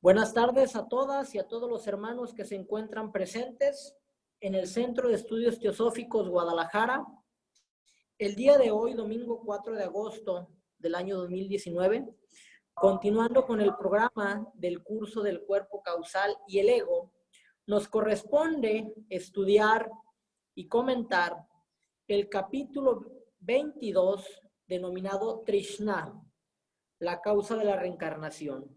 Buenas tardes a todas y a todos los hermanos que se encuentran presentes en el Centro de Estudios Teosóficos Guadalajara. El día de hoy, domingo 4 de agosto del año 2019, continuando con el programa del curso del cuerpo causal y el ego, nos corresponde estudiar y comentar el capítulo 22 denominado Trishna, la causa de la reencarnación.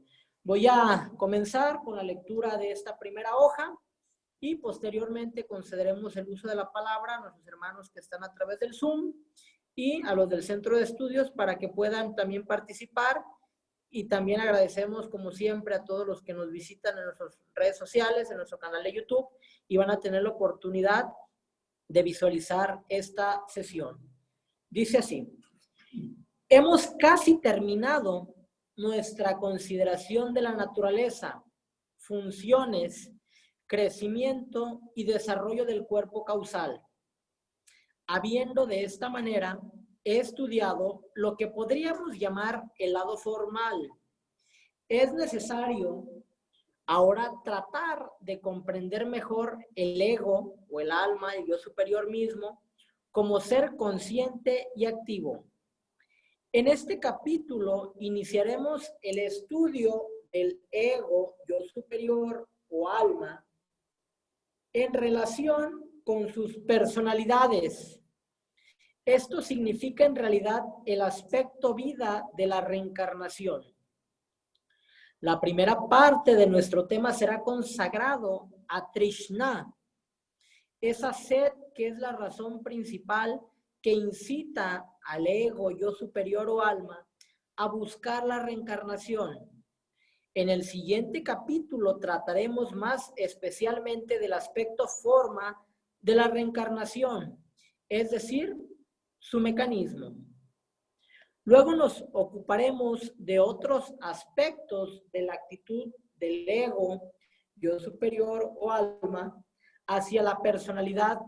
Voy a comenzar con la lectura de esta primera hoja y posteriormente concederemos el uso de la palabra a nuestros hermanos que están a través del Zoom y a los del Centro de Estudios para que puedan también participar. Y también agradecemos, como siempre, a todos los que nos visitan en nuestras redes sociales, en nuestro canal de YouTube, y van a tener la oportunidad de visualizar esta sesión. Dice así: hemos casi terminado nuestra consideración de la naturaleza, funciones, crecimiento y desarrollo del cuerpo causal. Habiendo de esta manera estudiado lo que podríamos llamar el lado formal, es necesario ahora tratar de comprender mejor el ego o el alma, el yo superior mismo, como ser consciente y activo. En este capítulo iniciaremos el estudio del ego, yo superior o alma, en relación con sus personalidades. Esto significa en realidad el aspecto vida de la reencarnación. La primera parte de nuestro tema será consagrado a Trishna, esa sed que es la razón principal que incita al ego, yo superior o alma, a buscar la reencarnación. En el siguiente capítulo trataremos más especialmente del aspecto forma de la reencarnación, es decir, su mecanismo. Luego nos ocuparemos de otros aspectos de la actitud del ego, yo superior o alma, hacia la personalidad.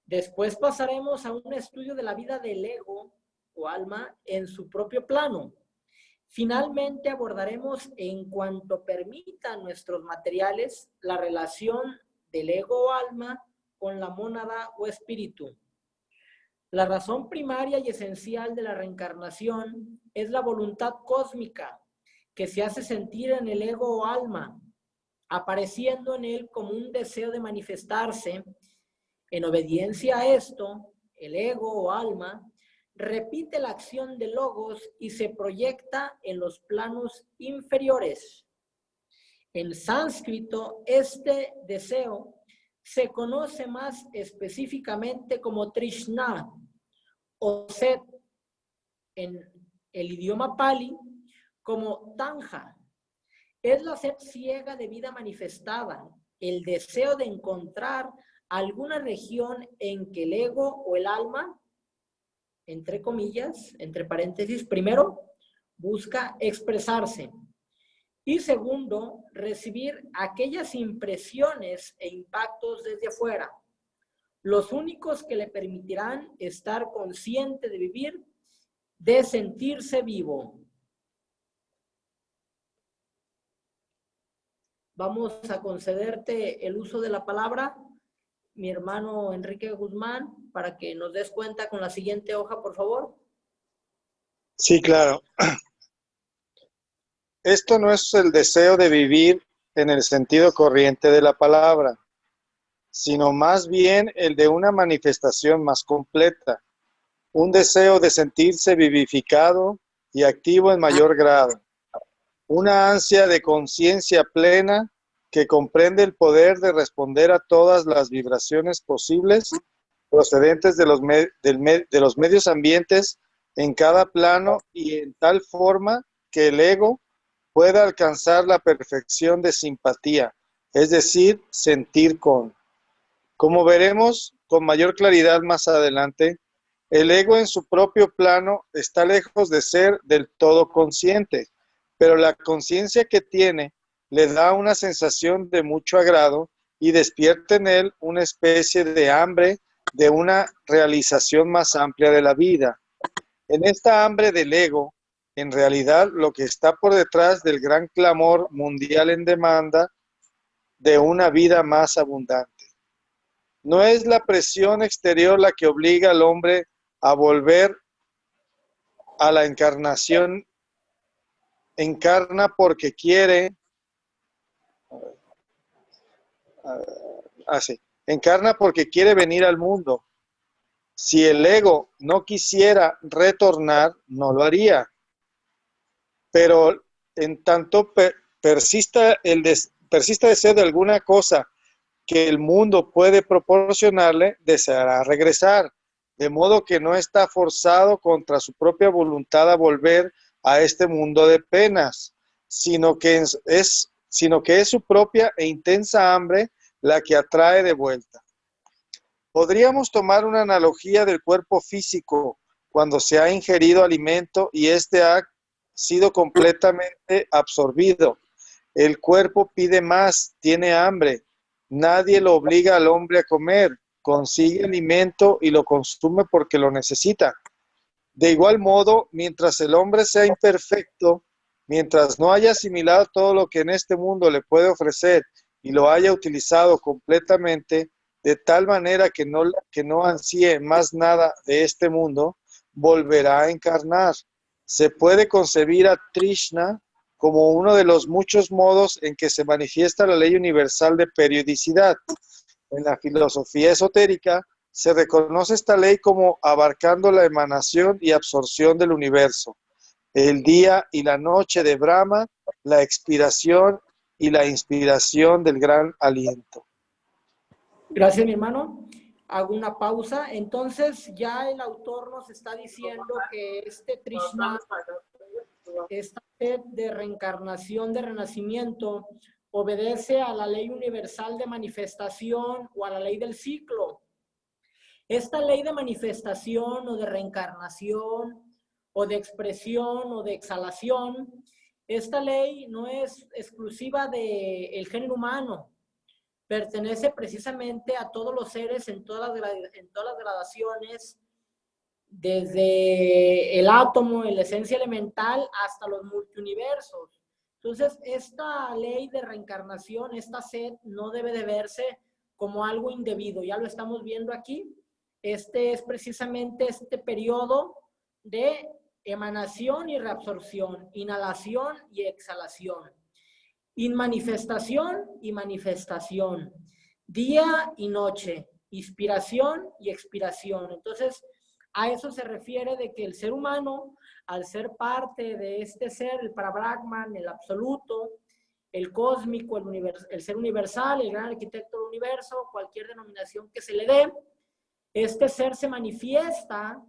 Después pasaremos a un estudio de la vida del ego o alma en su propio plano. Finalmente abordaremos, en cuanto permitan nuestros materiales, la relación del ego o alma con la mónada o espíritu. La razón primaria y esencial de la reencarnación es la voluntad cósmica que se hace sentir en el ego o alma, apareciendo en él como un deseo de manifestarse. En obediencia a esto, el ego o alma repite la acción de logos y se proyecta en los planos inferiores. En sánscrito, este deseo se conoce más específicamente como Trishna o sed, en el idioma pali como Tanja. Es la sed ciega de vida manifestada, el deseo de encontrar alguna región en que el ego o el alma, entre comillas, entre paréntesis, primero, busca expresarse. Y segundo, recibir aquellas impresiones e impactos desde afuera, los únicos que le permitirán estar consciente de vivir, de sentirse vivo. Vamos a concederte el uso de la palabra, mi hermano Enrique Guzmán, para que nos des cuenta con la siguiente hoja, por favor. Sí, claro. Esto no es el deseo de vivir en el sentido corriente de la palabra, sino más bien el de una manifestación más completa, un deseo de sentirse vivificado y activo en mayor grado, una ansia de conciencia plena que comprende el poder de responder a todas las vibraciones posibles procedentes de los medios ambientes en cada plano y en tal forma que el ego pueda alcanzar la perfección de simpatía, es decir, sentir con. Como veremos con mayor claridad más adelante, el ego en su propio plano está lejos de ser del todo consciente, pero la conciencia que tiene le da una sensación de mucho agrado y despierta en él una especie de hambre de una realización más amplia de la vida. En esta hambre del ego, en realidad lo que está por detrás del gran clamor mundial en demanda de una vida más abundante. No es la presión exterior la que obliga al hombre a volver a la encarnación. Encarna porque quiere, encarna porque quiere venir al mundo. Si el ego no quisiera retornar, no lo haría. Pero en tanto persista deseo de alguna cosa que el mundo puede proporcionarle, deseará regresar, de modo que no está forzado contra su propia voluntad a volver a este mundo de penas, sino que es su propia e intensa hambre la que atrae de vuelta. Podríamos tomar una analogía del cuerpo físico cuando se ha ingerido alimento y este ha sido completamente absorbido. El cuerpo pide más, tiene hambre. Nadie lo obliga al hombre a comer. Consigue alimento y lo consume porque lo necesita. De igual modo, mientras el hombre sea imperfecto, mientras no haya asimilado todo lo que en este mundo le puede ofrecer y lo haya utilizado completamente, de tal manera que no ansíe más nada de este mundo, volverá a encarnar. Se puede concebir a Trishna como uno de los muchos modos en que se manifiesta la ley universal de periodicidad. En la filosofía esotérica se reconoce esta ley como abarcando la emanación y absorción del universo, el día y la noche de Brahma, la expiración y la inspiración del gran aliento. Gracias, mi hermano. Hago una pausa. Entonces, ya el autor nos está diciendo que este Trishna, esta sed de reencarnación, de renacimiento, obedece a la ley universal de manifestación o a la ley del ciclo. Esta ley de manifestación o de reencarnación o de expresión o de exhalación, esta ley no es exclusiva del género humano, pertenece precisamente a todos los seres en todas las gradaciones, desde el átomo, en la esencia elemental, hasta los multiuniversos. Entonces, esta ley de reencarnación, esta sed, no debe de verse como algo indebido. Ya lo estamos viendo aquí. Este es precisamente este periodo de emanación y reabsorción, inhalación y exhalación, inmanifestación y manifestación, día y noche, inspiración y expiración. Entonces, a eso se refiere de que el ser humano, al ser parte de este ser, el Parabrahman, el absoluto, el cósmico, el ser universal, el gran arquitecto del universo, cualquier denominación que se le dé, este ser se manifiesta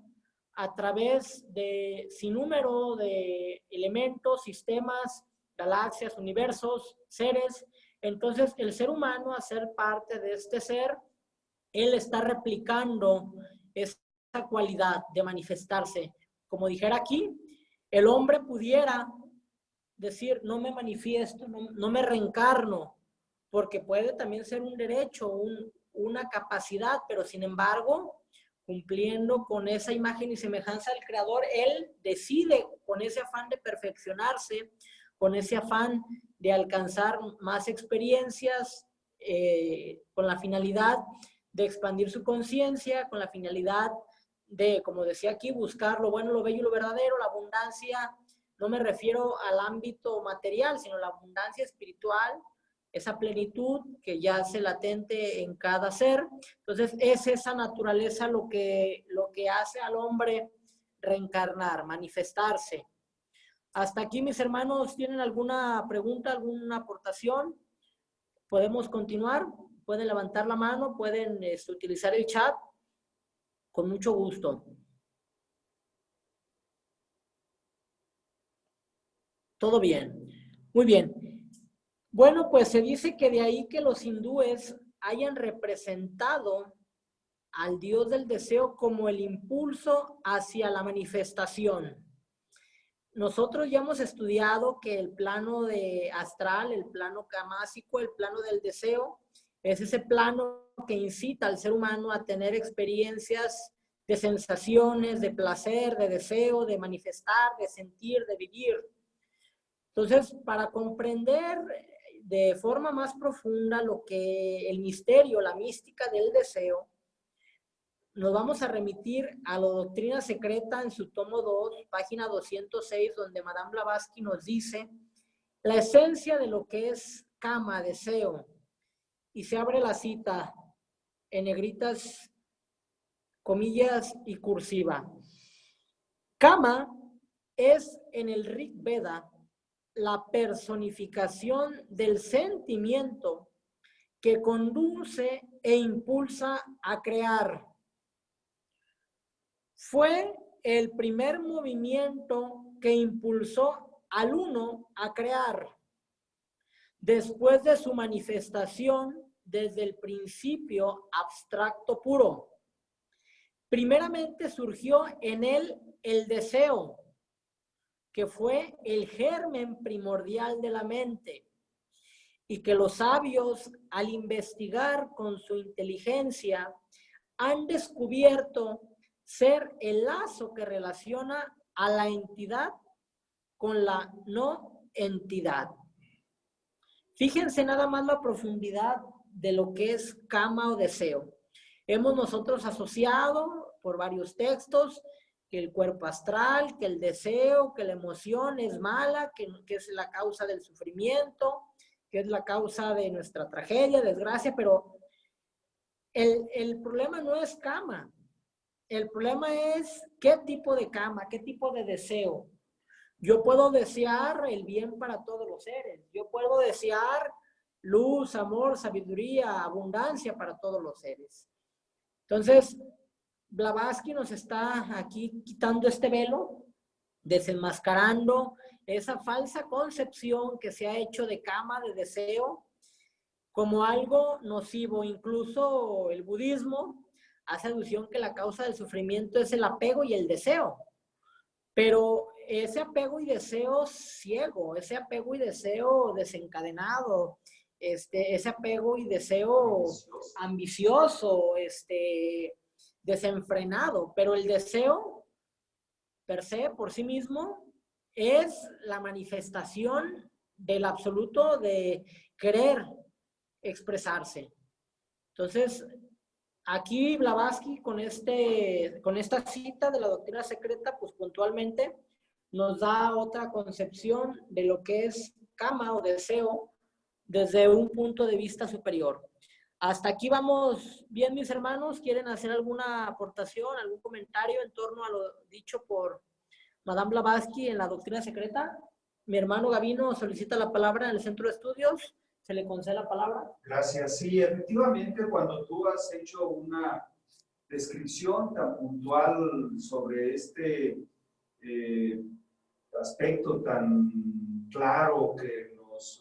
a través de sinnúmero de elementos, sistemas, galaxias, universos, seres. Entonces, el ser humano, a ser parte de este ser, él está replicando esa cualidad de manifestarse. Como dijera aquí, el hombre pudiera decir, no me manifiesto, no me reencarno, porque puede también ser un derecho, una capacidad, pero sin embargo, cumpliendo con esa imagen y semejanza del Creador, él decide con ese afán de perfeccionarse, con ese afán de alcanzar más experiencias, con la finalidad de expandir su conciencia, con la finalidad de, como decía aquí, buscar lo bueno, lo bello y lo verdadero, la abundancia. No me refiero al ámbito material, sino la abundancia espiritual, esa plenitud que yace latente en cada ser. Entonces, es esa naturaleza lo que hace al hombre reencarnar, manifestarse. Hasta aquí, mis hermanos, ¿tienen alguna pregunta, alguna aportación? ¿Podemos continuar? Pueden levantar la mano, pueden utilizar el chat. Con mucho gusto. Todo bien. Muy bien. Bueno, pues se dice que de ahí que los hindúes hayan representado al dios del deseo como el impulso hacia la manifestación. Nosotros ya hemos estudiado que el plano astral, el plano kamásico, el plano del deseo, es ese plano que incita al ser humano a tener experiencias de sensaciones, de placer, de deseo, de manifestar, de sentir, de vivir. Entonces, para comprender de forma más profunda lo que el misterio, la mística del deseo, nos vamos a remitir a la doctrina secreta en su tomo 2, página 206, donde Madame Blavatsky nos dice la esencia de lo que es kama, deseo. Y se abre la cita en negritas, comillas y cursiva. Kama es en el Rig Veda la personificación del sentimiento que conduce e impulsa a crear. Fue el primer movimiento que impulsó al uno a crear. Después de su manifestación desde el principio abstracto puro. Primeramente surgió en él el deseo, que fue el germen primordial de la mente, y que los sabios, al investigar con su inteligencia, han descubierto ser el lazo que relaciona a la entidad con la no entidad. Fíjense nada más la profundidad de lo que es kama o deseo. Hemos nosotros asociado por varios textos que el cuerpo astral, que el deseo, que la emoción es mala, que es la causa del sufrimiento, que es la causa de nuestra tragedia, desgracia, pero el problema no es kama. El problema es qué tipo de kama, qué tipo de deseo. Yo puedo desear el bien para todos los seres. Yo puedo desear luz, amor, sabiduría, abundancia para todos los seres. Entonces, Blavatsky nos está aquí quitando este velo, desenmascarando esa falsa concepción que se ha hecho de kama, de deseo, como algo nocivo. Incluso el budismo hace alusión que la causa del sufrimiento es el apego y el deseo. Pero ese apego y deseo ciego, ese apego y deseo desencadenado, ese apego y deseo ambicioso, desenfrenado, pero el deseo per se, por sí mismo, es la manifestación del absoluto de querer expresarse. Entonces, aquí Blavatsky con esta cita de la doctrina secreta, pues puntualmente nos da otra concepción de lo que es kama o deseo desde un punto de vista superior. Hasta aquí vamos bien, mis hermanos. ¿Quieren hacer alguna aportación, algún comentario en torno a lo dicho por Madame Blavatsky en la doctrina secreta? Mi hermano Gavino solicita la palabra en el centro de estudios. ¿Se le concede la palabra? Gracias. Sí, efectivamente, cuando tú has hecho una descripción tan puntual sobre este aspecto tan claro que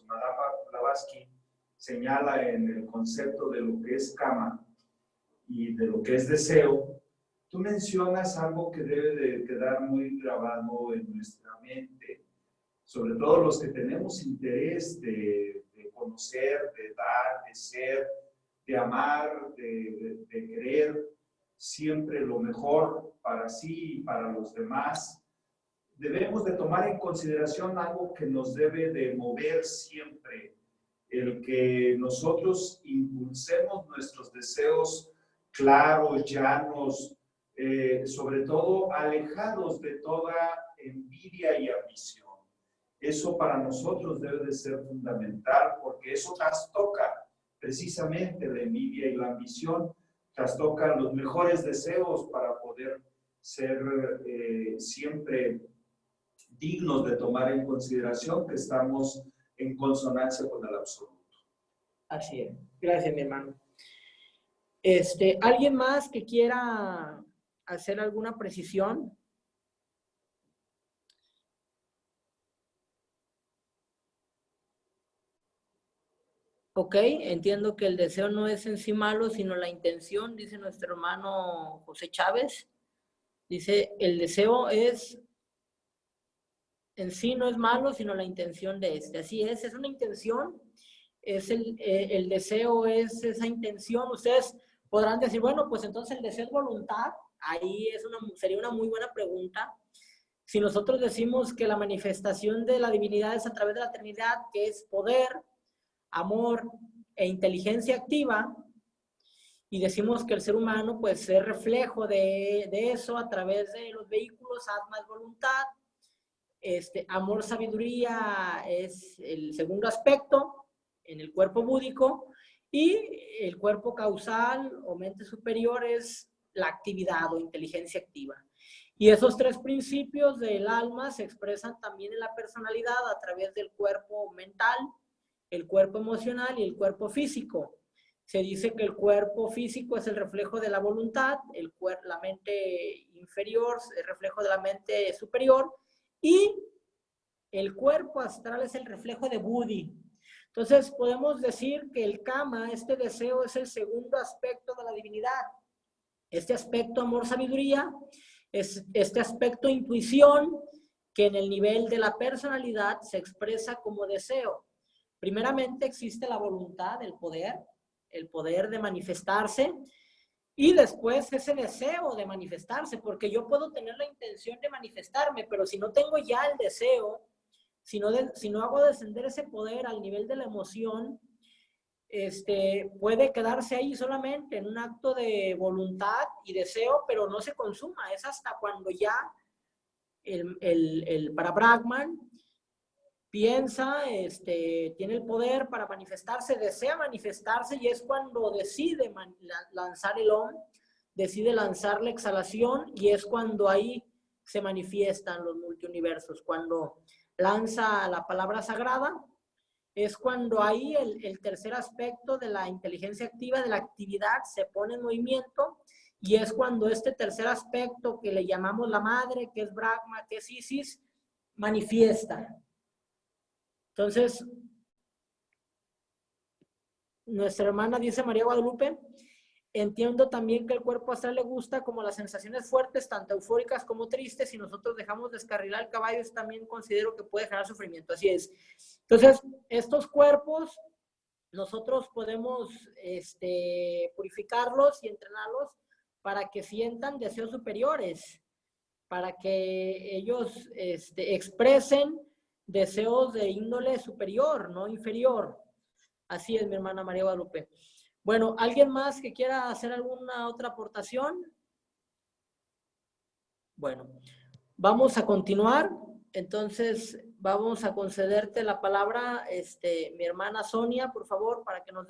Madame Blavatsky señala en el concepto de lo que es kama y de lo que es deseo, tú mencionas algo que debe de quedar muy grabado en nuestra mente, sobre todo los que tenemos interés de conocer, de dar, de ser, de amar, de querer siempre lo mejor para sí y para los demás. Debemos de tomar en consideración algo que nos debe de mover siempre, el que nosotros impulsemos nuestros deseos claros, llanos, sobre todo alejados de toda envidia y ambición. Eso para nosotros debe de ser fundamental porque eso trastoca precisamente la envidia y la ambición, trastoca los mejores deseos para poder ser siempre dignos de tomar en consideración que estamos en consonancia con el absoluto. Así es. Gracias, mi hermano. ¿Alguien más que quiera hacer alguna precisión? Ok, entiendo que el deseo no es en sí malo, sino la intención, dice nuestro hermano José Chávez. Dice, el deseo es, en sí no es malo, sino la intención de este. Así es una intención, es el deseo es esa intención. Ustedes podrán decir, bueno, pues entonces el deseo es voluntad. ahí sería una muy buena pregunta. Si nosotros decimos que la manifestación de la divinidad es a través de la Trinidad, que es poder, amor e inteligencia activa, y decimos que el ser humano pues es reflejo de eso a través de los vehículos, atma es voluntad, amor, sabiduría es el segundo aspecto en el cuerpo búdico, y el cuerpo causal o mente superior es la actividad o inteligencia activa. Y esos tres principios del alma se expresan también en la personalidad a través del cuerpo mental, el cuerpo emocional y el cuerpo físico. Se dice que el cuerpo físico es el reflejo de la voluntad, la mente inferior es el reflejo de la mente superior, y el cuerpo astral es el reflejo de Buddhi. Entonces podemos decir que el kama, este deseo, es el segundo aspecto de la divinidad. Este aspecto amor-sabiduría, es este aspecto intuición, que en el nivel de la personalidad se expresa como deseo. Primeramente existe la voluntad, el poder de manifestarse, y después ese deseo de manifestarse, porque yo puedo tener la intención de manifestarme, pero si no tengo ya el deseo, si no hago descender ese poder al nivel de la emoción, puede quedarse ahí solamente en un acto de voluntad y deseo, pero no se consuma. Es hasta cuando ya el Parabrahman piensa, tiene el poder para manifestarse, desea manifestarse, y es cuando decide lanzar el Om, decide lanzar la exhalación, y es cuando ahí se manifiestan los multiuniversos. Cuando lanza la palabra sagrada, es cuando ahí el tercer aspecto de la inteligencia activa, de la actividad, se pone en movimiento, y es cuando este tercer aspecto que le llamamos la madre, que es Brahma, que es Isis, manifiesta. Entonces, nuestra hermana dice, María Guadalupe, entiendo también que el cuerpo astral le gusta como las sensaciones fuertes, tanto eufóricas como tristes. Si nosotros dejamos descarrilar el caballo, también considero que puede generar sufrimiento. Así es. Entonces, estos cuerpos, nosotros podemos purificarlos y entrenarlos para que sientan deseos superiores, para que ellos expresen deseos de índole superior, no inferior. Así es, mi hermana María Guadalupe. Bueno, ¿alguien más que quiera hacer alguna otra aportación? Bueno, vamos a continuar. Entonces, vamos a concederte la palabra, mi hermana Sonia, por favor, para que nos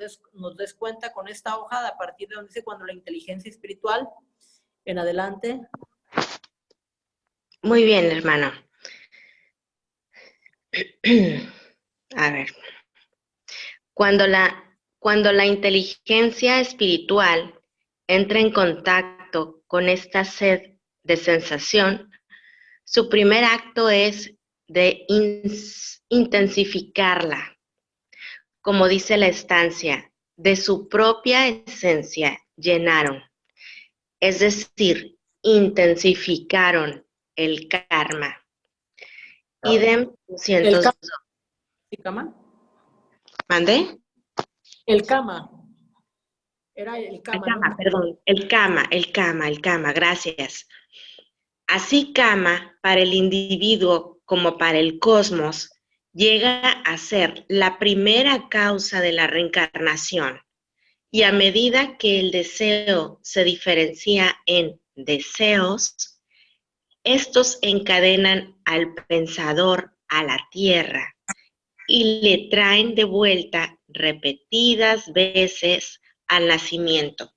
des cuenta con esta hoja, a partir de donde dice cuando la inteligencia espiritual, en adelante. Muy bien, hermano. A ver. Cuando la inteligencia espiritual entra en contacto con esta sed de sensación, su primer acto es de intensificarla. Como dice la estancia, de su propia esencia llenaron, es decir, intensificaron el karma. Idem 202. ¿El kama? ¿Mande? El kama. Era el kama, ¿no? ¿no? Perdón, el kama, gracias. Así kama, para el individuo como para el cosmos, llega a ser la primera causa de la reencarnación. Y a medida que el deseo se diferencia en deseos, estos encadenan al pensador a la tierra y le traen de vuelta repetidas veces al nacimiento.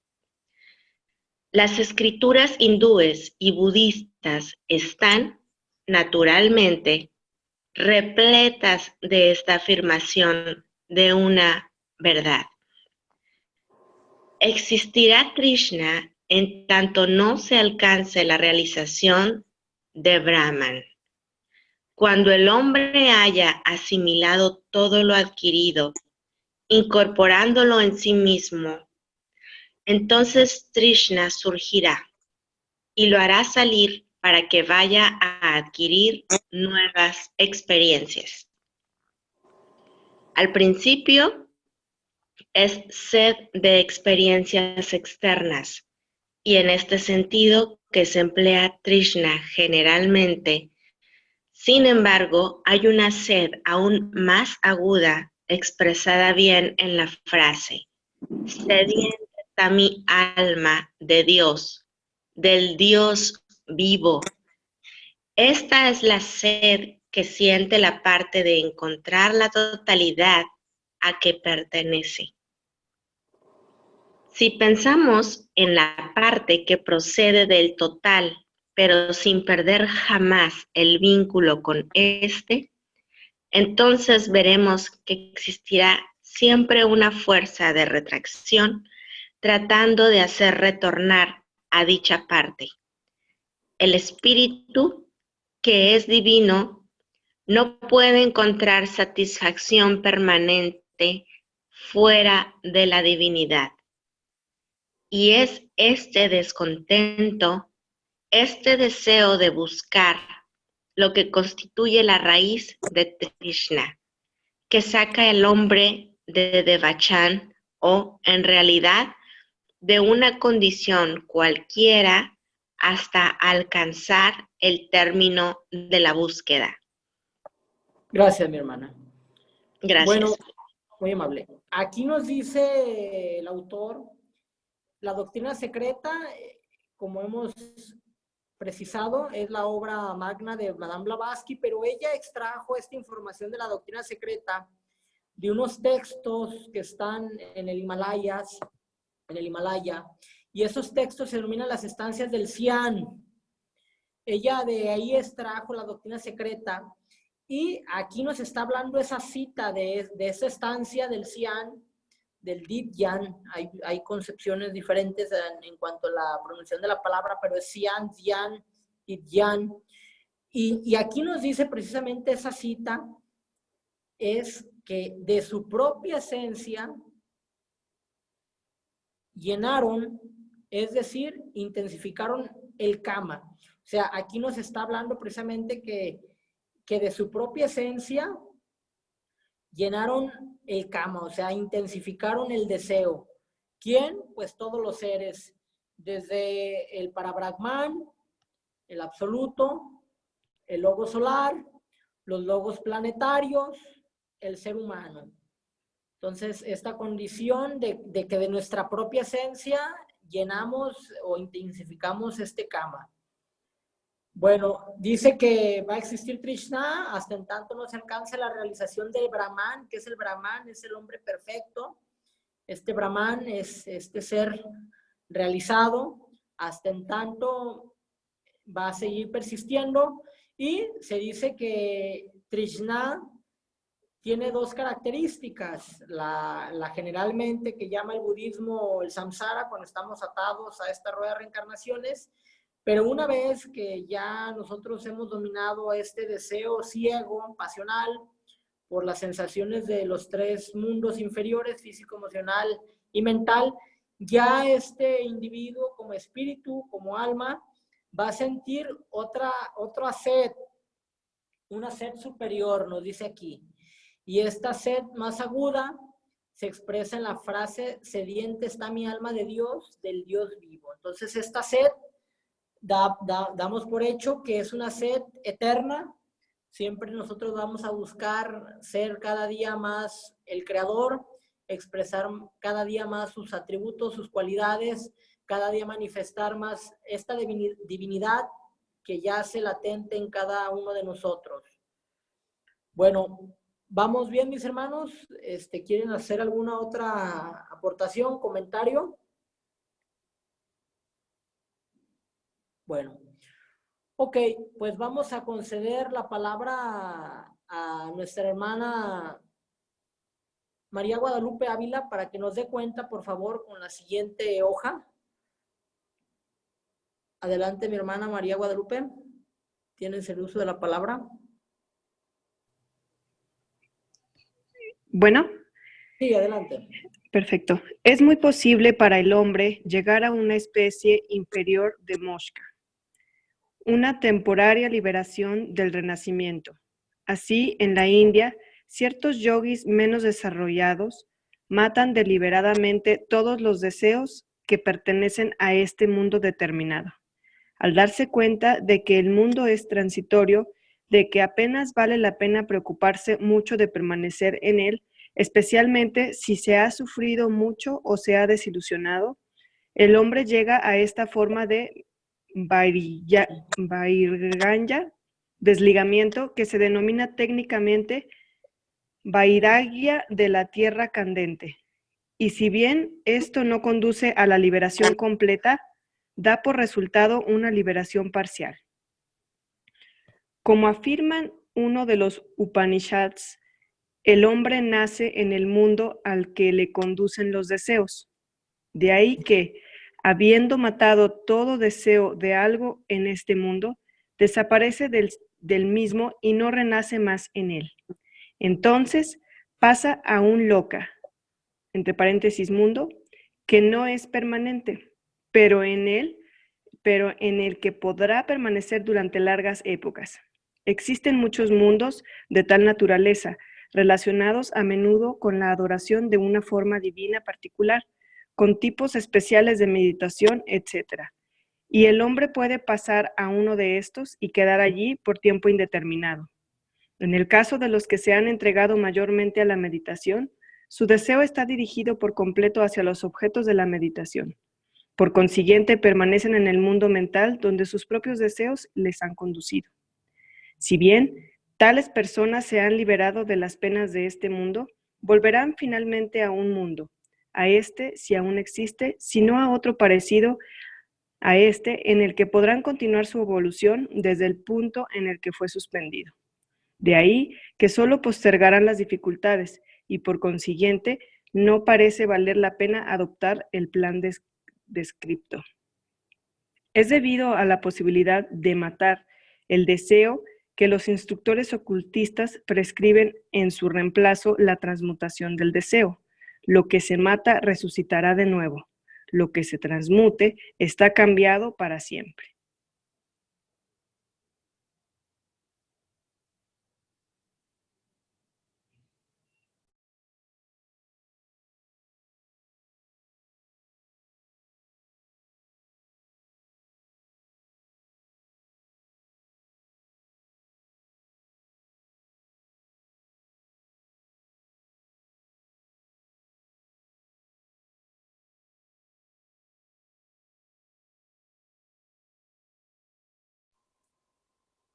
Las escrituras hindúes y budistas están, naturalmente, repletas de esta afirmación de una verdad. Existirá Krishna en tanto no se alcance la realización de Brahman. Cuando el hombre haya asimilado todo lo adquirido, incorporándolo en sí mismo, entonces Krishna surgirá y lo hará salir para que vaya a adquirir nuevas experiencias. Al principio es sed de experiencias externas y en este sentido que se emplea Trishna generalmente. Sin embargo, hay una sed aún más aguda expresada bien en la frase: sedienta está mi alma de Dios, del Dios vivo. Esta es la sed que siente la parte de encontrar la totalidad a que pertenece. Si pensamos en la parte que procede del total, pero sin perder jamás el vínculo con este, entonces veremos que existirá siempre una fuerza de retracción tratando de hacer retornar a dicha parte. El espíritu, que es divino, no puede encontrar satisfacción permanente fuera de la divinidad. Y es este descontento, este deseo de buscar, lo que constituye la raíz de Trishna, que saca al hombre de Devachan, o, en realidad, de una condición cualquiera hasta alcanzar el término de la búsqueda. Gracias, mi hermana. Gracias. Bueno, muy amable. Aquí nos dice el autor, la doctrina secreta, como hemos precisado, es la obra magna de Madame Blavatsky, pero ella extrajo esta información de la doctrina secreta de unos textos que están en el Himalaya, y esos textos se denominan las estancias del Sian. Ella de ahí extrajo la doctrina secreta, y aquí nos está hablando esa cita de esa estancia del Sian, del Dityan. Hay concepciones diferentes en cuanto a la pronunciación de la palabra, pero es Sian, Dian, Dityan. Y aquí nos dice precisamente esa cita, es que de su propia esencia llenaron, es decir, intensificaron el kama. O sea, aquí nos está hablando precisamente que de su propia esencia llenaron el kama, o sea, intensificaron el deseo. ¿Quién? Pues todos los seres, desde el Parabrahman, el absoluto, el logo solar, los logos planetarios, el ser humano. Entonces, esta condición de que de nuestra propia esencia llenamos o intensificamos este kama. Bueno, dice que va a existir Krishna hasta en tanto no se alcance la realización del Brahman. ¿Qué es el Brahman? Es el hombre perfecto. Este Brahman es este ser realizado. Hasta en tanto va a seguir persistiendo. Y se dice que Krishna tiene dos características. La generalmente que llama el budismo el samsara, cuando estamos atados a esta rueda de reencarnaciones. Pero una vez que ya nosotros hemos dominado este deseo ciego, pasional, por las sensaciones de los tres mundos inferiores, físico, emocional y mental, ya este individuo como espíritu, como alma, va a sentir otra sed, una sed superior, nos dice aquí. Y esta sed más aguda se expresa en la frase: sediente está mi alma de Dios, del Dios vivo. Entonces esta sed damos por hecho que es una sed eterna. Siempre nosotros vamos a buscar ser cada día más el creador, expresar cada día más sus atributos, sus cualidades, cada día manifestar más esta divinidad que yace latente en cada uno de nosotros. Bueno, ¿vamos bien, mis hermanos? ¿Quieren hacer alguna otra aportación, comentario? Bueno, ok, pues vamos a conceder la palabra a nuestra hermana María Guadalupe Ávila para que nos dé cuenta, por favor, con la siguiente hoja. Adelante, mi hermana María Guadalupe. ¿Tienes el uso de la palabra? Bueno. Sí, adelante. Perfecto. Es muy posible para el hombre llegar a una especie inferior de mosca, una temporaria liberación del renacimiento. Así, en la India, ciertos yogis menos desarrollados matan deliberadamente todos los deseos que pertenecen a este mundo determinado. al darse cuenta de que el mundo es transitorio, de que apenas vale la pena preocuparse mucho de permanecer en él, especialmente si se ha sufrido mucho o se ha desilusionado, el hombre llega a esta forma de vairganya, desligamiento, que se denomina técnicamente vairagya de la tierra candente. Y si bien esto no conduce a la liberación completa, da por resultado una liberación parcial. Como afirman uno de los Upanishads, el hombre nace en el mundo al que le conducen los deseos. De ahí que, habiendo matado todo deseo de algo en este mundo, desaparece del mismo y no renace más en él. Entonces pasa a un loka, entre paréntesis mundo, que no es permanente, pero en el que podrá permanecer durante largas épocas. Existen muchos mundos de tal naturaleza, relacionados a menudo con la adoración de una forma divina particular, con tipos especiales de meditación, etc. Y el hombre puede pasar a uno de estos y quedar allí por tiempo indeterminado. En el caso de los que se han entregado mayormente a la meditación, su deseo está dirigido por completo hacia los objetos de la meditación. Por consiguiente, permanecen en el mundo mental donde sus propios deseos les han conducido. Si bien tales personas se han liberado de las penas de este mundo, volverán finalmente a un mundo, a este si aún existe, sino a otro parecido a este en el que podrán continuar su evolución desde el punto en el que fue suspendido. De ahí que solo postergarán las dificultades y por consiguiente no parece valer la pena adoptar el plan descripto. Es debido a la posibilidad de matar el deseo que los instructores ocultistas prescriben en su reemplazo la transmutación del deseo. Lo que se mata resucitará de nuevo. Lo que se transmute está cambiado para siempre.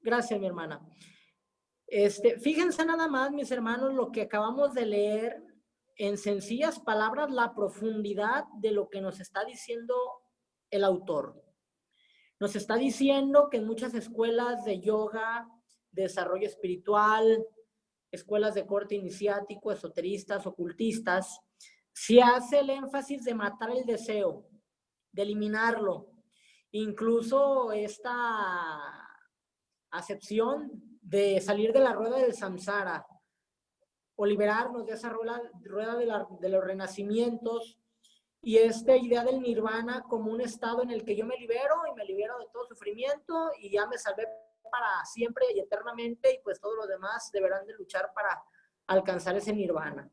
Gracias, mi hermana. Fíjense nada más, mis hermanos, lo que acabamos de leer en sencillas palabras, la profundidad de lo que nos está diciendo el autor. Nos está diciendo que en muchas escuelas de yoga, de desarrollo espiritual, escuelas de corte iniciático, esoteristas, ocultistas, se hace el énfasis de matar el deseo, de eliminarlo. Incluso esta acepción de salir de la rueda del samsara o liberarnos de esa rueda de los renacimientos y esta idea del nirvana como un estado en el que yo me libero y me libero de todo sufrimiento y ya me salvé para siempre y eternamente y pues todos los demás deberán de luchar para alcanzar ese nirvana.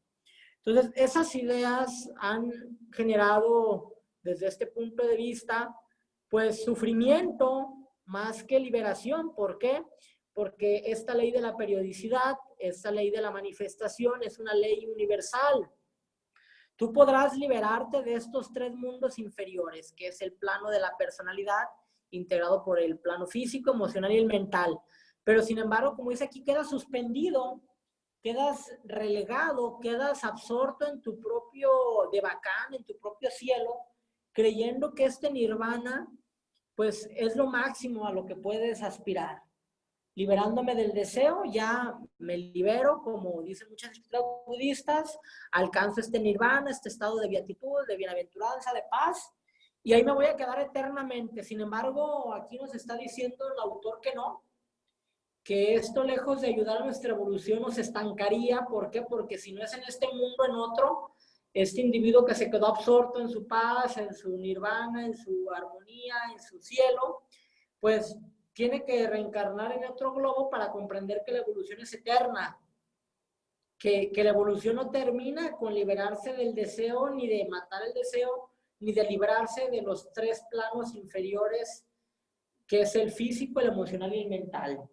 Entonces, esas ideas han generado desde este punto de vista pues sufrimiento más que liberación. ¿Por qué? Porque esta ley de la periodicidad, esta ley de la manifestación es una ley universal. Tú podrás liberarte de estos tres mundos inferiores, que es el plano de la personalidad, integrado por el plano físico, emocional y el mental. Pero sin embargo, como dice aquí, quedas suspendido, quedas relegado, quedas absorto en tu propio devacán, en tu propio cielo, creyendo que este nirvana pues es lo máximo a lo que puedes aspirar. Liberándome del deseo, ya me libero, como dicen muchas escrituras budistas, alcanzo este nirvana, este estado de beatitud, de bienaventuranza, de paz, y ahí me voy a quedar eternamente. Sin embargo, aquí nos está diciendo el autor que no, que esto lejos de ayudar a nuestra evolución nos estancaría. ¿Por qué? Porque si no es en este mundo, en otro, este individuo que se quedó absorto en su paz, en su nirvana, en su armonía, en su cielo, pues tiene que reencarnar en otro globo para comprender que la evolución es eterna, que la evolución no termina con liberarse del deseo, ni de matar el deseo, ni de librarse de los tres planos inferiores que es el físico, el emocional y el mental.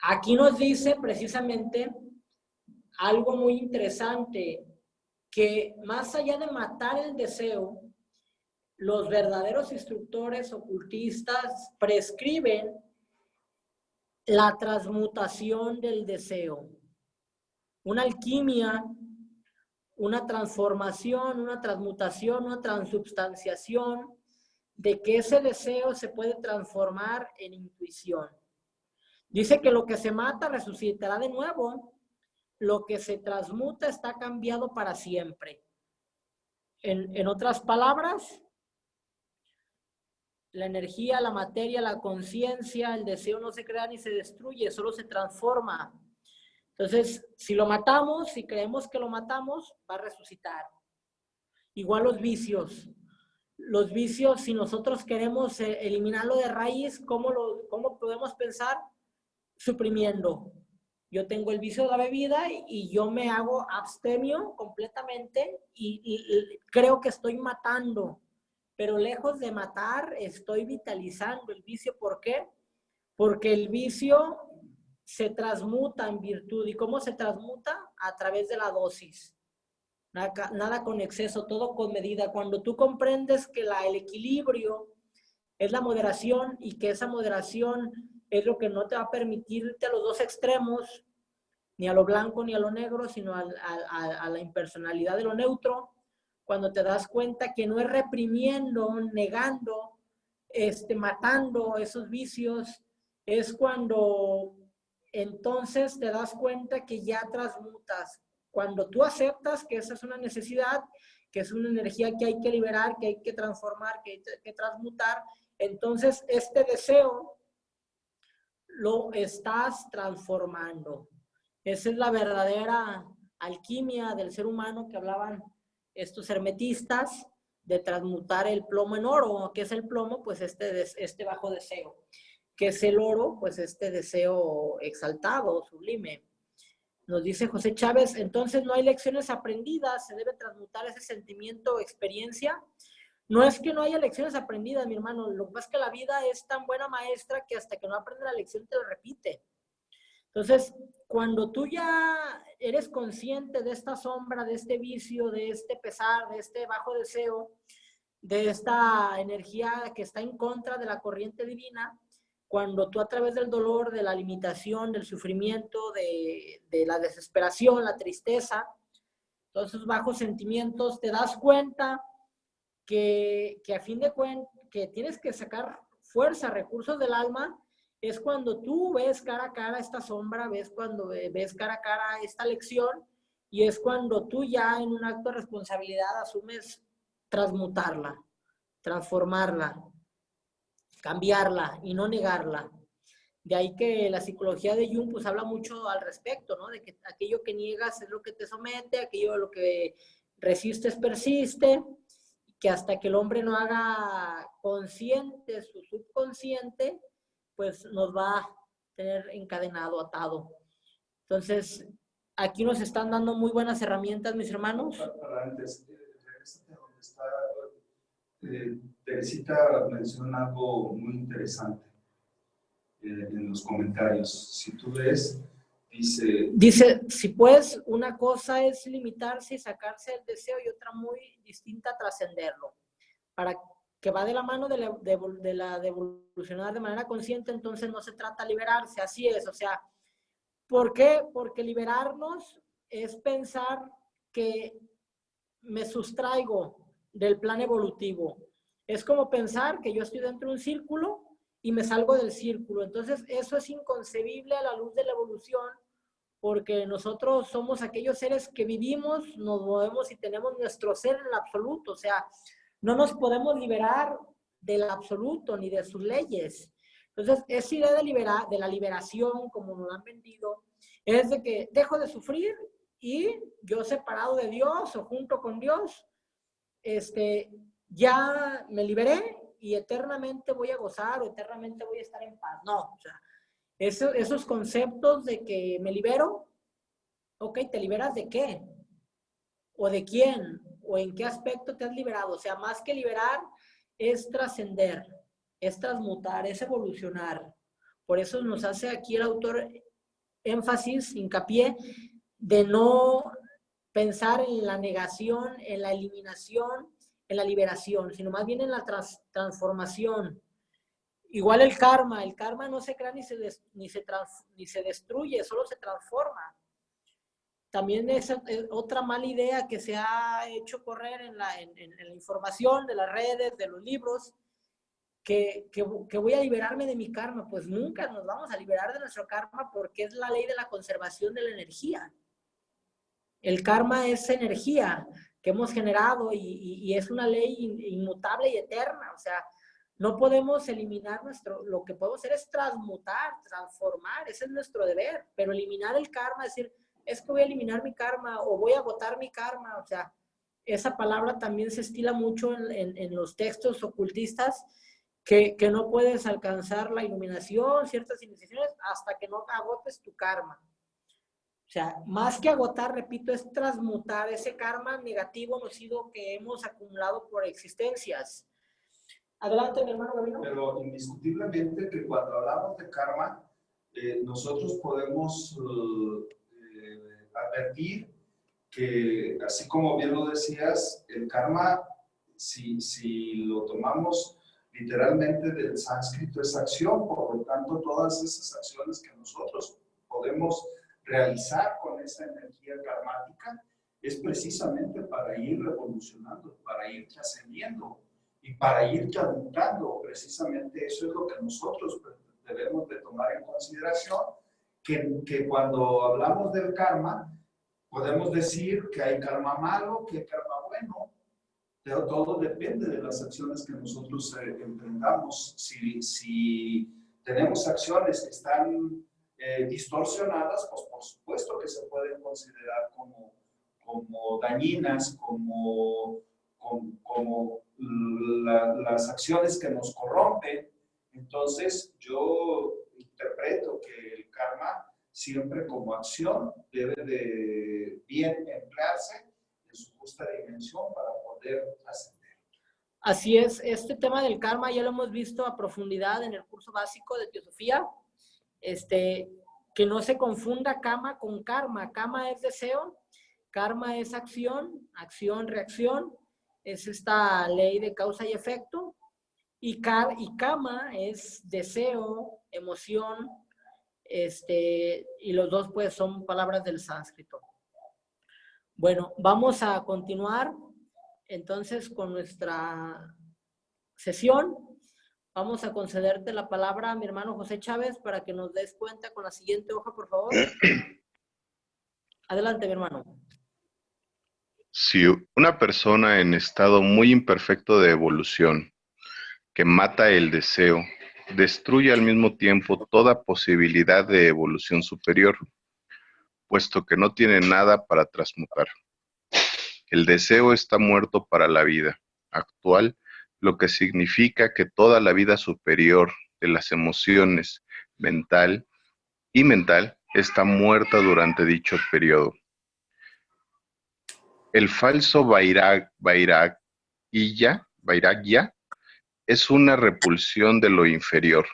Aquí nos dice precisamente algo muy interesante, que más allá de matar el deseo, los verdaderos instructores ocultistas prescriben la transmutación del deseo. Una alquimia, una transformación, una transmutación, una transubstanciación de que ese deseo se puede transformar en intuición. Dice que lo que se mata resucitará de nuevo, lo que se transmuta está cambiado para siempre. En otras palabras, la energía, la materia, la conciencia, el deseo no se crea ni se destruye, solo se transforma. Entonces, si lo matamos, si creemos que lo matamos, va a resucitar. Igual los vicios. Los vicios, si nosotros queremos eliminarlo de raíz, ¿cómo podemos pensar? Suprimiendo. Yo tengo el vicio de la bebida y yo me hago abstemio completamente y creo que estoy matando. Pero lejos de matar, estoy vitalizando el vicio. ¿Por qué? Porque el vicio se transmuta en virtud. ¿Y cómo se transmuta? A través de la dosis. Nada con exceso, todo con medida. Cuando tú comprendes que el equilibrio es la moderación y que esa moderación es lo que no te va a permitir irte a los dos extremos, ni a lo blanco ni a lo negro, sino a la impersonalidad de lo neutro, cuando te das cuenta que no es reprimiendo, negando, matando esos vicios, es cuando entonces te das cuenta que ya transmutas. Cuando tú aceptas que esa es una necesidad, que es una energía que hay que liberar, que hay que transformar, que hay que transmutar, entonces este deseo lo estás transformando. Esa es la verdadera alquimia del ser humano que hablaban estos hermetistas, de transmutar el plomo en oro. ¿Qué es el plomo? Pues este bajo deseo. ¿Qué es el oro? Pues este deseo exaltado, sublime. Nos dice José Chávez, entonces no hay lecciones aprendidas, se debe transmutar ese sentimiento o experiencia. No es que no haya lecciones aprendidas, mi hermano, lo que pasa es que la vida es tan buena maestra que hasta que no aprende la lección te lo repite. Entonces, cuando tú ya eres consciente de esta sombra, de este vicio, de este pesar, de este bajo deseo, de esta energía que está en contra de la corriente divina, cuando tú a través del dolor, de la limitación, del sufrimiento, de la desesperación, la tristeza, todos esos bajos sentimientos, te das cuenta que a fin de cuentas, que tienes que sacar fuerza, recursos del alma, es cuando tú ves cara a cara esta sombra, cuando ves cara a cara esta lección, y es cuando tú ya en un acto de responsabilidad asumes transmutarla, transformarla, cambiarla y no negarla. De ahí que la psicología de Jung pues habla mucho al respecto, ¿no? De que aquello que niegas es lo que te somete, aquello lo que resistes persiste, que hasta que el hombre no haga consciente su subconsciente, pues nos va a tener encadenado, atado. Entonces, aquí nos están dando muy buenas herramientas, mis hermanos. Para antes, donde está, Teresita menciona algo muy interesante en los comentarios. Si tú ves, dice, si pues una cosa es limitarse y sacarse el deseo y otra muy distinta trascenderlo. Para que va de la mano de evolucionar de manera consciente, entonces no se trata de liberarse, así es, o sea, ¿por qué? Porque liberarnos es pensar que me sustraigo del plan evolutivo. Es como pensar que yo estoy dentro de un círculo y me salgo del círculo. Entonces, eso es inconcebible a la luz de la evolución, porque nosotros somos aquellos seres que vivimos, nos movemos y tenemos nuestro ser en el absoluto. O sea, no nos podemos liberar del absoluto ni de sus leyes. Entonces, esa idea de la liberación, como nos han vendido, es de que dejo de sufrir y yo separado de Dios o junto con Dios, ya me liberé y eternamente voy a gozar o eternamente voy a estar en paz. No, o sea, esos conceptos de que me libero, ok, ¿te liberas de qué? ¿O de quién? ¿O en qué aspecto te has liberado? O sea, más que liberar es trascender. es transmutar, es evolucionar. Por eso nos hace aquí el autor énfasis, hincapié, de no pensar en la negación, en la eliminación, en la liberación, sino más bien en la transformación. Igual el karma no se crea ni se destruye, solo se transforma. También es otra mala idea que se ha hecho correr en la información de las redes, de los libros, que voy a liberarme de mi karma. Pues nunca nos vamos a liberar de nuestro karma, porque es la ley de la conservación de la energía. El karma es energía que hemos generado y es una ley inmutable y eterna. O sea, no podemos eliminar lo que podemos hacer es transmutar, transformar, ese es nuestro deber. Pero eliminar el karma, decir, es que voy a eliminar mi karma o voy a agotar mi karma, o sea, esa palabra también se estila mucho en los textos ocultistas, que no puedes alcanzar la iluminación, ciertas iniciaciones, hasta que no agotes tu karma. O sea, más que agotar, repito, es transmutar ese karma negativo, nocivo que hemos acumulado por existencias. Adelante, mi hermano Gabino. Pero indiscutiblemente que cuando hablamos de karma, nosotros podemos advertir que, así como bien lo decías, el karma, si lo tomamos literalmente del sánscrito, es acción. Por lo tanto, todas esas acciones que nosotros podemos realizar con esa energía karmática es precisamente para ir revolucionando, para ir trascendiendo y para ir transmutando. Precisamente eso es lo que nosotros debemos de tomar en consideración, que cuando hablamos del karma, podemos decir que hay karma malo, que hay karma bueno, pero todo depende de las acciones que nosotros emprendamos. Si tenemos acciones que están distorsionadas, pues por supuesto que se pueden considerar como dañinas, como las acciones que nos corrompen. Entonces yo interpreto que el karma siempre como acción debe de bien emplearse en su justa dimensión para poder ascender. Así es, este tema del karma ya lo hemos visto a profundidad en el curso básico de Teosofía. Que no se confunda karma con karma. Karma es deseo, karma es acción, acción, reacción. Es esta ley de causa y efecto. Y kama es deseo, emoción, y los dos pues son palabras del sánscrito. Bueno, vamos a continuar entonces con nuestra sesión. Vamos a concederte la palabra a mi hermano José Chávez para que nos des cuenta con la siguiente hoja, por favor. Adelante, mi hermano. Si una persona en estado muy imperfecto de evolución, que mata el deseo, destruye al mismo tiempo toda posibilidad de evolución superior, puesto que no tiene nada para transmutar. El deseo está muerto para la vida actual, lo que significa que toda la vida superior de las emociones mental está muerta durante dicho periodo. El falso vairagya es una repulsión de lo inferior,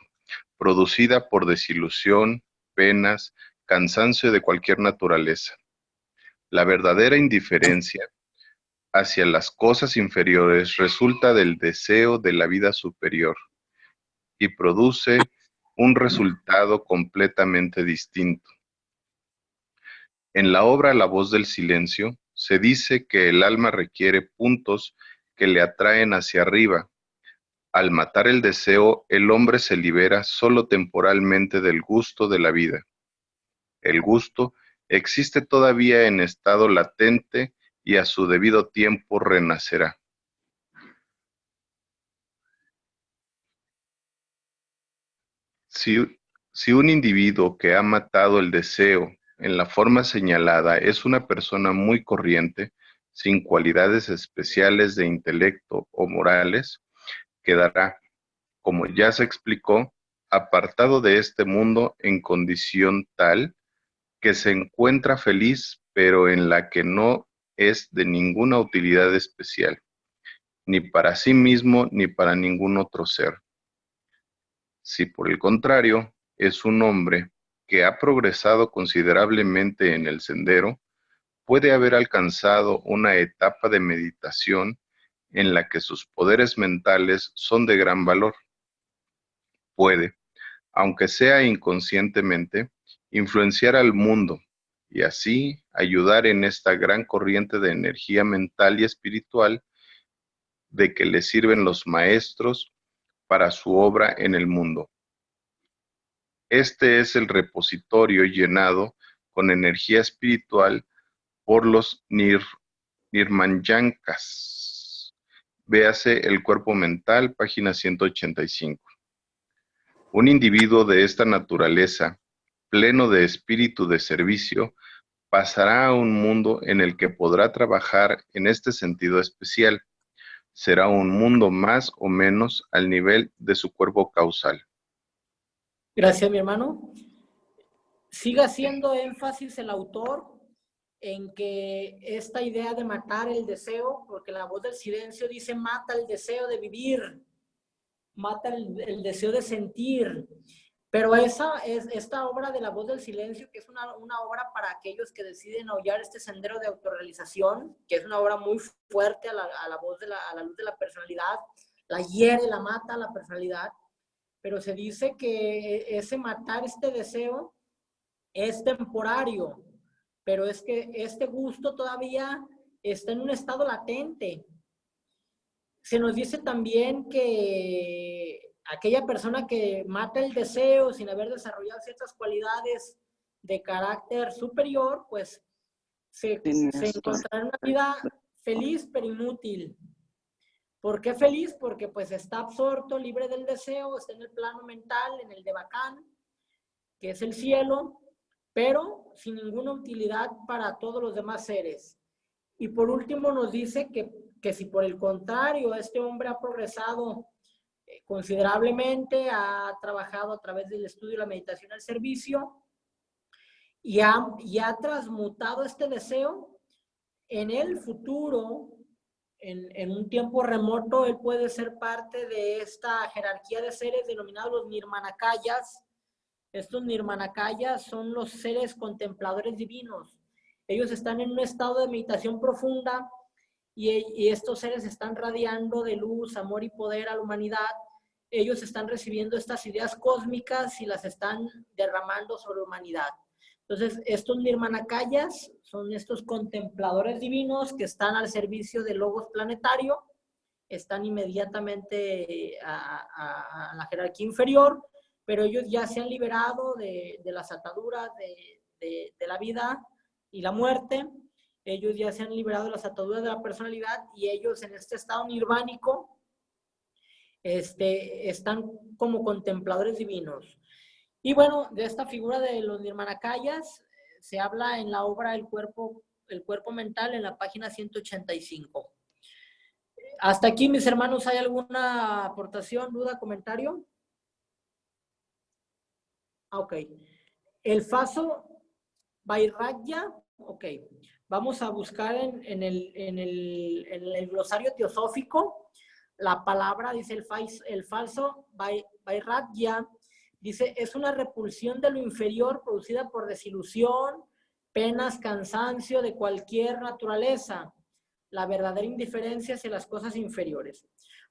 producida por desilusión, penas, cansancio de cualquier naturaleza. La verdadera indiferencia hacia las cosas inferiores resulta del deseo de la vida superior y produce un resultado completamente distinto. En la obra La voz del silencio se dice que el alma requiere puntos que le atraen hacia arriba. Al matar el deseo, el hombre se libera solo temporalmente del gusto de la vida. El gusto existe todavía en estado latente y a su debido tiempo renacerá. Si un individuo que ha matado el deseo en la forma señalada es una persona muy corriente, sin cualidades especiales de intelecto o morales, quedará, como ya se explicó, apartado de este mundo en condición tal que se encuentra feliz, pero en la que no es de ninguna utilidad especial, ni para sí mismo ni para ningún otro ser. Si por el contrario es un hombre que ha progresado considerablemente en el sendero, puede haber alcanzado una etapa de meditación en la que sus poderes mentales son de gran valor. Puede, aunque sea inconscientemente, influenciar al mundo y así ayudar en esta gran corriente de energía mental y espiritual de que le sirven los maestros para su obra en el mundo. Este es el repositorio llenado con energía espiritual por los nirmanyankas. Véase el cuerpo mental, página 185. Un individuo de esta naturaleza, pleno de espíritu de servicio, pasará a un mundo en el que podrá trabajar en este sentido especial. Será un mundo más o menos al nivel de su cuerpo causal. Gracias, mi hermano. Sigue haciendo énfasis el autor en que esta idea de matar el deseo, porque la voz del silencio dice mata el deseo de vivir, mata el deseo de sentir, pero esta obra de la voz del silencio, que es una obra para aquellos que deciden aullar este sendero de autorrealización, que es una obra muy fuerte a la luz de la personalidad, la hiere, la mata a la personalidad, pero se dice que ese matar este deseo es temporario, pero es que este gusto todavía está en un estado latente. Se nos dice también que aquella persona que mata el deseo sin haber desarrollado ciertas cualidades de carácter superior, pues se encontrará en una vida feliz pero inútil. ¿Por qué feliz? Porque pues está absorto, libre del deseo, está en el plano mental, en el de Bacán, que es el cielo, pero sin ninguna utilidad para todos los demás seres. Y por último nos dice que si por el contrario este hombre ha progresado considerablemente, ha trabajado a través del estudio y la meditación al servicio y ha transmutado este deseo, en el futuro, en un tiempo remoto, él puede ser parte de esta jerarquía de seres denominados los nirmanakayas. Estos nirmanakayas son los seres contempladores divinos. Ellos están en un estado de meditación profunda y estos seres están radiando de luz, amor y poder a la humanidad. Ellos están recibiendo estas ideas cósmicas y las están derramando sobre la humanidad. Entonces, estos nirmanakayas son estos contempladores divinos que están al servicio del logos planetario, están inmediatamente a la jerarquía inferior, pero ellos ya se han liberado de las ataduras de la vida y la muerte. Ellos ya se han liberado de las ataduras de la personalidad y ellos en este estado nirvánico están como contempladores divinos. Y bueno, de esta figura de los nirmanakayas se habla en la obra El cuerpo mental, en la página 185. Hasta aquí, mis hermanos, ¿hay alguna aportación, duda, comentario? Ok. El Faso Vairagya, ok. Vamos a buscar en el glosario teosófico la palabra, dice el falso Vairagya, dice, es una repulsión de lo inferior producida por desilusión, penas, cansancio de cualquier naturaleza, la verdadera indiferencia hacia las cosas inferiores.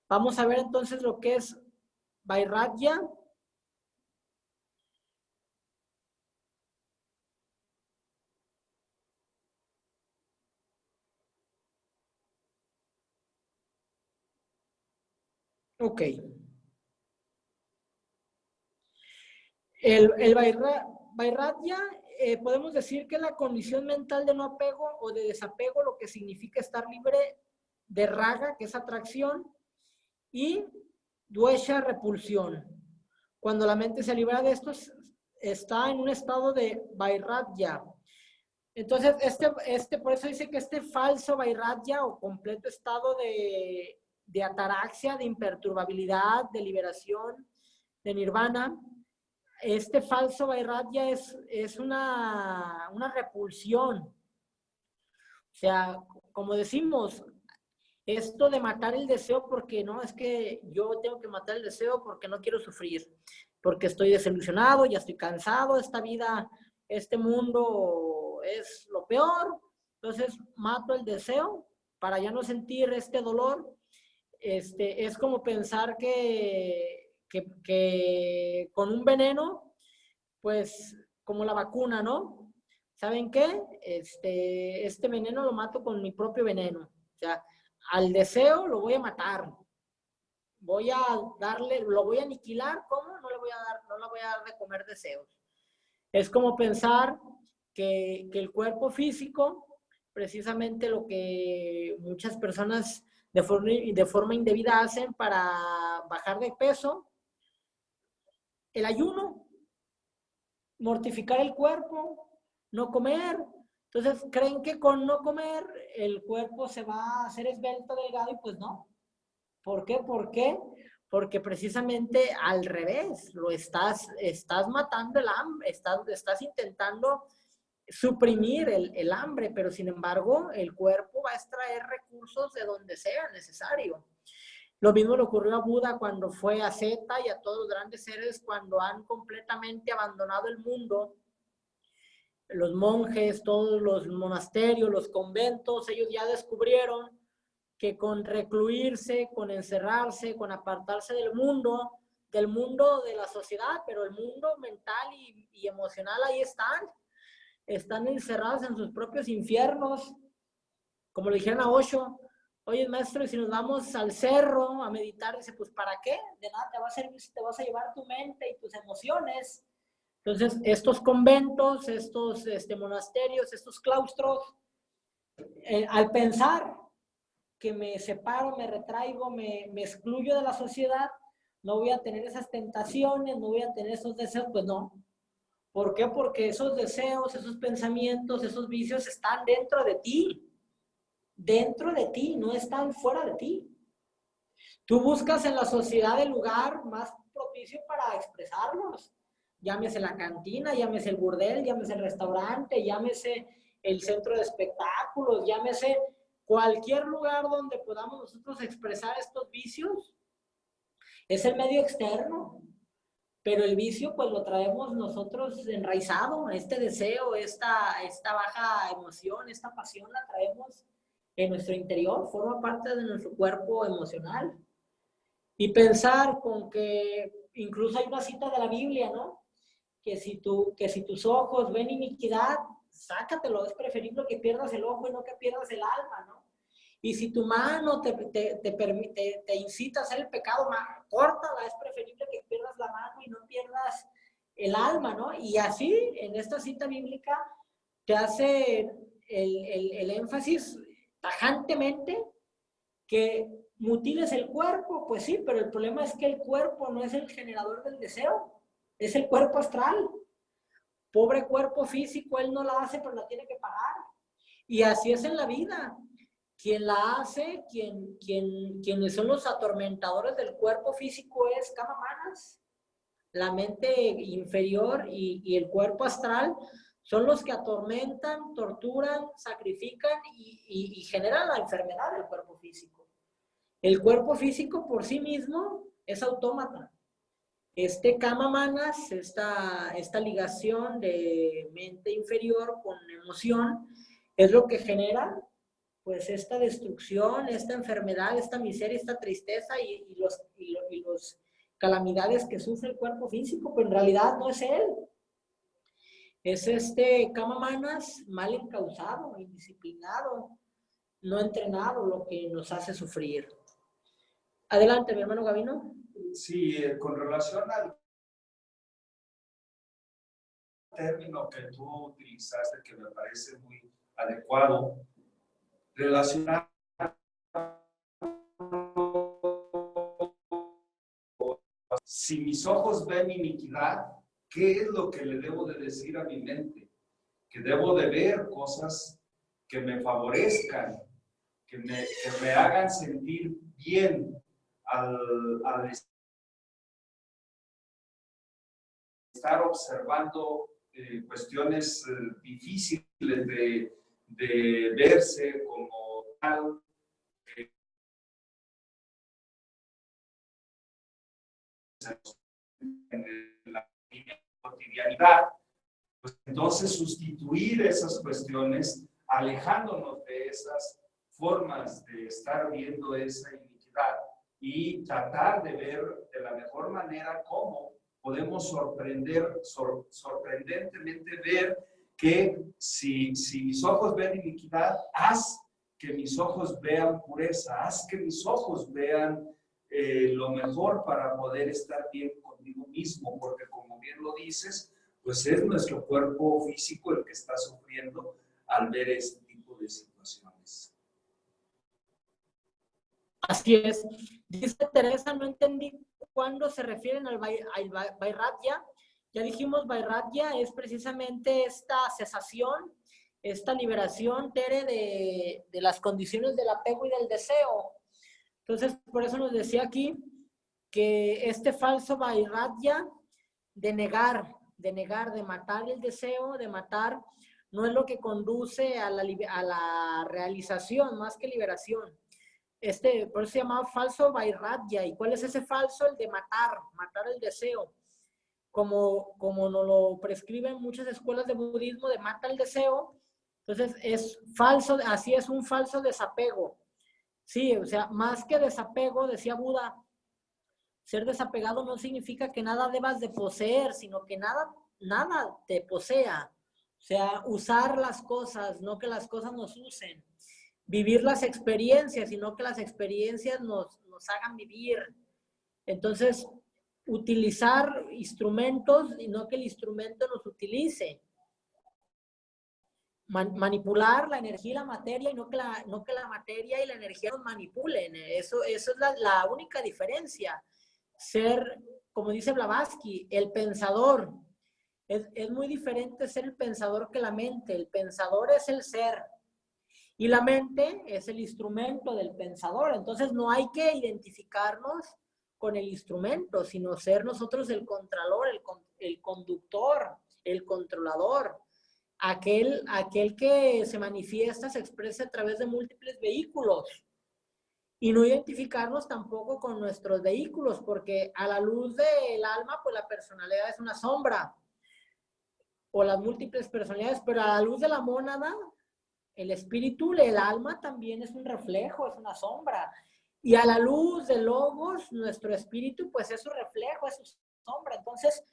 Vamos a ver entonces lo que es Vairagya. Ok. El Vairagya, podemos decir que es la condición mental de no apego o de desapego, lo que significa estar libre de raga, que es atracción, y dvesha, repulsión. Cuando la mente se libera de esto, está en un estado de Vairagya. Entonces, por eso dice que este falso Vairagya o completo estado de ataraxia, de imperturbabilidad, de liberación, de nirvana, este falso Vairagya es una repulsión. O sea, como decimos, esto de matar el deseo porque no, es que yo tengo que matar el deseo porque no quiero sufrir. porque estoy desilusionado, ya estoy cansado, esta vida, este mundo es lo peor. Entonces mato el deseo para ya no sentir este dolor. Es como pensar que con un veneno, pues como la vacuna, ¿no? ¿Saben qué? Este veneno lo mato con mi propio veneno. O sea, al deseo lo voy a matar. Voy a darle, lo voy a aniquilar. ¿Cómo? No le voy a dar de comer deseos. Es como pensar que el cuerpo físico, precisamente lo que muchas personas de forma indebida hacen para bajar de peso, el ayuno, mortificar el cuerpo, no comer. Entonces creen que con no comer el cuerpo se va a hacer esbelto, delgado, y pues no. ¿Por qué? ¿Por qué? Porque precisamente al revés, estás matando el hambre, estás intentando suprimir el hambre, pero sin embargo el cuerpo va a extraer recursos de donde sea necesario. Lo mismo le ocurrió a Buda cuando fue a Zeta, y a todos los grandes seres cuando han completamente abandonado el mundo. Los monjes, todos los monasterios, los conventos, ellos ya descubrieron que con recluirse, con encerrarse, con apartarse del mundo de la sociedad, pero el mundo mental y emocional, ahí están encerrados en sus propios infiernos. Como le dijeron a Osho: oye, maestro, y si nos vamos al cerro a meditar, dice, pues ¿para qué? De nada te va a servir si te vas a llevar tu mente y tus emociones. Entonces, estos conventos, estos monasterios, estos claustros, al pensar que me separo, me retraigo, me excluyo de la sociedad, no voy a tener esas tentaciones, no voy a tener esos deseos, pues no. ¿Por qué? Porque esos deseos, esos pensamientos, esos vicios están dentro de ti, no están fuera de ti. Tú buscas en la sociedad el lugar más propicio para expresarlos. Llámese la cantina, llámese el burdel, llámese el restaurante, llámese el centro de espectáculos, llámese cualquier lugar donde podamos nosotros expresar estos vicios. Es el medio externo, pero el vicio pues lo traemos nosotros enraizado. Este deseo, esta baja emoción, esta pasión la traemos en nuestro interior, forma parte de nuestro cuerpo emocional. Y pensar con que incluso hay una cita de la Biblia, ¿no? Que si tus ojos ven iniquidad, sácatelo. Es preferible que pierdas el ojo y no que pierdas el alma, ¿no? Y si tu mano te incita a hacer el pecado, córtala. Es preferible que pierdas la mano y no pierdas el alma, ¿no? Y así, en esta cita bíblica, te hace el énfasis tajantemente que mutiles el cuerpo. Pues sí, pero el problema es que el cuerpo no es el generador del deseo, es el cuerpo astral. Pobre cuerpo físico, él no la hace, pero la tiene que pagar. Y así es en la vida. Quien la hace, quienes son los atormentadores del cuerpo físico es Kama Manas. La mente inferior y el cuerpo astral son los que atormentan, torturan, sacrifican y generan la enfermedad del cuerpo físico. El cuerpo físico por sí mismo es autómata. Kama Manas, esta ligación de mente inferior con emoción, es lo que genera pues esta destrucción, esta enfermedad, esta miseria, esta tristeza y los calamidades que sufre el cuerpo físico, pero en realidad no es él. Es Kama Manas mal encausado, indisciplinado, no entrenado, lo que nos hace sufrir. Adelante, mi hermano Gabino. Sí, con relación al término que tú utilizaste, que me parece muy adecuado, relacionar si mis ojos ven iniquidad, ¿qué es lo que le debo de decir a mi mente? Que debo de ver cosas que me favorezcan, que me hagan sentir bien al estar observando cuestiones difíciles de verse como tal. En cotidianidad, pues entonces sustituir esas cuestiones, alejándonos de esas formas de estar viendo esa iniquidad y tratar de ver de la mejor manera cómo podemos sorprendentemente ver que si mis ojos ven iniquidad, haz que mis ojos vean pureza, haz que mis ojos vean lo mejor para poder estar bien conmigo mismo, porque como bien lo dices, pues es nuestro cuerpo físico el que está sufriendo al ver este tipo de situaciones. Así es. Dice Teresa, no entendí cuándo se refieren al Vairagya. Ya dijimos, Vairagya es precisamente esta cesación, esta liberación, Tere, de las condiciones del apego y del deseo. Entonces, por eso nos decía aquí que este falso Vairagya de negar, de matar el deseo, de matar, no es lo que conduce a la realización más que liberación. Por eso se llamaba falso Vairagya. ¿Y cuál es ese falso? El de matar el deseo. Como nos lo prescriben muchas escuelas de budismo, de mata el deseo. Entonces es falso, así es un falso desapego. Sí, o sea, más que desapego, decía Buda, ser desapegado no significa que nada debas de poseer, sino que nada te posea. O sea, usar las cosas, no que las cosas nos usen. Vivir las experiencias, sino que las experiencias nos hagan vivir. Entonces, utilizar instrumentos y no que el instrumento nos utilice. Manipular la energía y la materia y no que la materia y la energía nos manipulen. Eso es la única diferencia. Ser, como dice Blavatsky, el pensador. Es muy diferente ser el pensador que la mente. El pensador es el ser. Y la mente es el instrumento del pensador. Entonces no hay que identificarnos con el instrumento, sino ser nosotros el contralor, el conductor, el controlador. Aquel que se manifiesta, se expresa a través de múltiples vehículos. Y no identificarnos tampoco con nuestros vehículos, porque a la luz del alma, pues la personalidad es una sombra. O las múltiples personalidades, pero a la luz de la mónada, el espíritu, el alma también es un reflejo, es una sombra. Y a la luz de Logos, nuestro espíritu, pues es su reflejo, es su sombra. Entonces,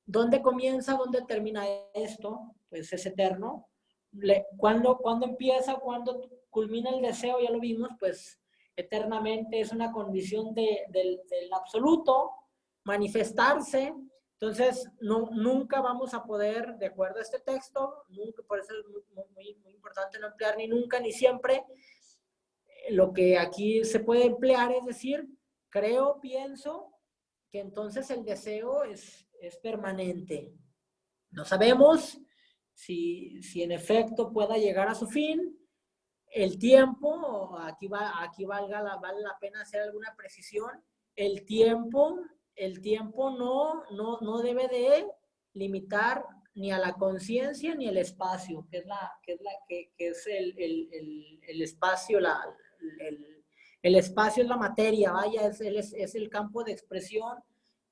¿dónde comienza, dónde termina esto? Pues es eterno. ¿Cuándo empieza, cuándo culmina el deseo? Ya lo vimos, pues eternamente es una condición del absoluto, manifestarse. Entonces, nunca vamos a poder, de acuerdo a este texto, nunca, por eso es muy importante no emplear ni nunca ni siempre. Lo que aquí se puede emplear es decir, creo, pienso, que entonces el deseo es permanente. No sabemos si en efecto pueda llegar a su fin. El tiempo, vale la pena hacer alguna precisión. El tiempo no debe de limitar ni a la conciencia ni el espacio, que es el espacio, el espacio es la materia, vaya, es el campo de expresión.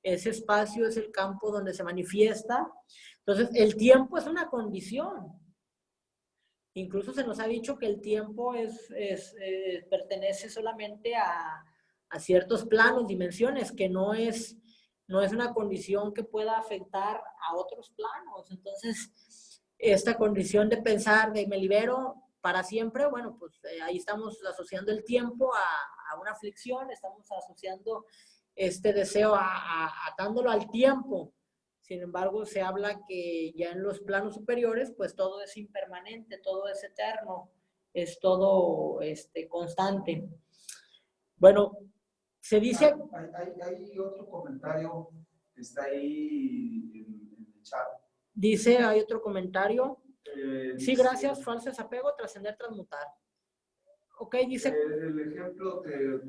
Ese espacio es el campo donde se manifiesta. Entonces, el tiempo es una condición. Incluso se nos ha dicho que el tiempo pertenece solamente a ciertos planos, dimensiones, que no es una condición que pueda afectar a otros planos. Entonces, esta condición de pensar, de me libero para siempre, bueno, pues ahí estamos asociando el tiempo a una aflicción, estamos asociando este deseo atándolo al tiempo. Sin embargo, se habla que ya en los planos superiores, pues todo es impermanente, todo es eterno, es todo constante. Bueno, se dice... Hay otro comentario que está ahí en el chat. Dice, hay otro comentario. Sí, Dice, gracias, falso desapego, trascender, transmutar. Ok, dice... El ejemplo que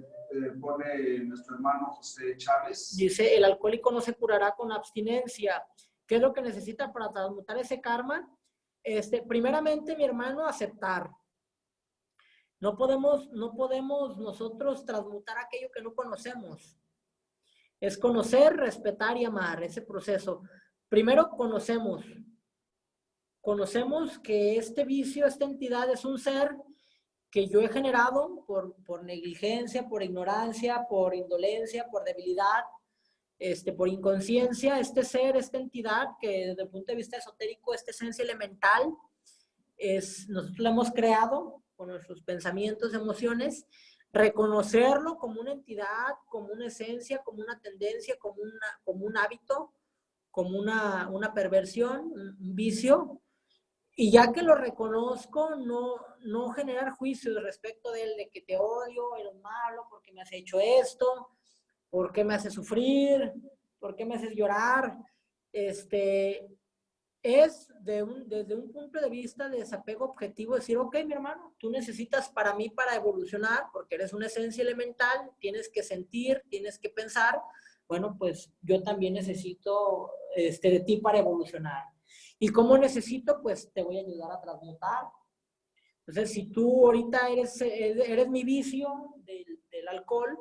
pone nuestro hermano José Chávez. Dice, el alcohólico no se curará con abstinencia. ¿Qué es lo que necesita para transmutar ese karma? Primeramente, mi hermano, aceptar. No podemos nosotros transmutar aquello que no conocemos. Es conocer, respetar y amar, ese proceso. Primero conocemos que este vicio, esta entidad es un ser que yo he generado por negligencia, por ignorancia, por indolencia, por debilidad, por inconsciencia. Este ser, esta entidad, que desde el punto de vista esotérico, esta esencia elemental, nosotros la hemos creado con nuestros pensamientos, emociones. Reconocerlo como una entidad, como una esencia, como una tendencia, como un hábito, como una perversión, un vicio. Y ya que lo reconozco, no generar juicios respecto de él, de que te odio, eres malo, porque me has hecho esto, por qué me haces sufrir, por qué me haces llorar. Es desde un punto de vista de desapego objetivo, decir, ok, mi hermano, tú necesitas para mí, para evolucionar, porque eres una esencia elemental, tienes que sentir, tienes que pensar, bueno, pues yo también necesito de ti para evolucionar. ¿Y cómo necesito? Pues te voy a ayudar a transmutar. Entonces, si tú ahorita eres mi vicio del alcohol,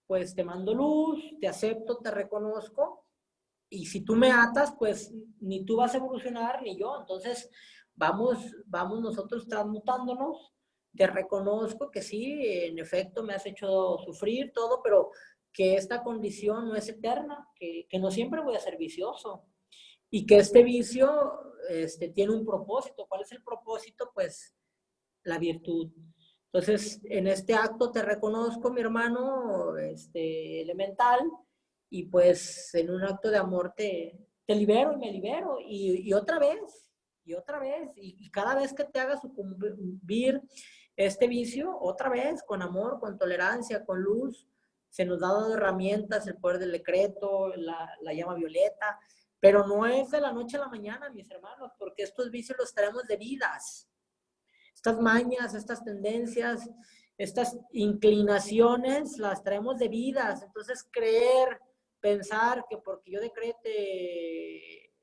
pues te mando luz, te acepto, te reconozco. Y si tú me atas, pues ni tú vas a evolucionar, ni yo. Entonces, vamos nosotros transmutándonos. Te reconozco que sí, en efecto me has hecho sufrir todo, pero que esta condición no es eterna, que no siempre voy a ser vicioso. Y que este vicio tiene un propósito. ¿Cuál es el propósito? Pues la virtud. Entonces, en este acto te reconozco, mi hermano elemental, y pues en un acto de amor te libero y me libero. Y otra vez, y cada vez que te haga sucumbir este vicio, otra vez, con amor, con tolerancia, con luz, se nos ha dado herramientas, el poder del decreto, la llama violeta, pero no es de la noche a la mañana, mis hermanos, porque estos vicios los traemos de vidas. Estas mañas, estas tendencias, estas inclinaciones, las traemos de vidas. Entonces, creer, pensar que porque yo decrete,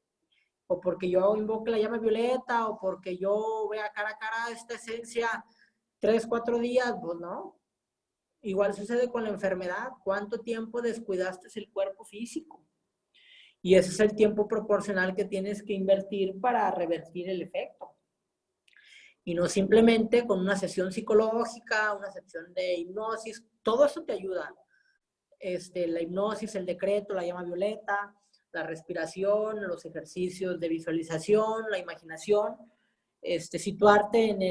o porque yo invoque la llama violeta, o porque yo vea cara a cara esta esencia 3, 4 días, pues no. Igual sucede con la enfermedad. ¿Cuánto tiempo descuidaste el cuerpo físico? Y ese es el tiempo proporcional que tienes que invertir para revertir el efecto. Y no simplemente con una sesión psicológica, una sesión de hipnosis. Todo eso te ayuda. La hipnosis, el decreto, la llama violeta, la respiración, los ejercicios de visualización, la imaginación. Situarte en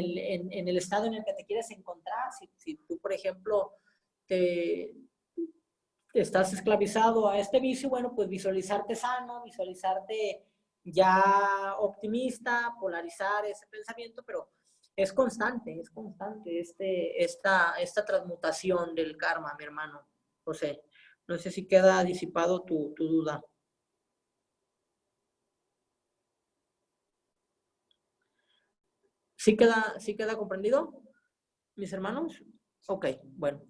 el estado en el que te quieres encontrar. Si tú, por ejemplo, estás esclavizado a este vicio, bueno, pues visualizarte sano, visualizarte ya optimista, polarizar ese pensamiento, pero es constante esta transmutación del karma, mi hermano José. No sé si queda disipado tu duda. ¿Sí queda comprendido, mis hermanos? Ok, bueno.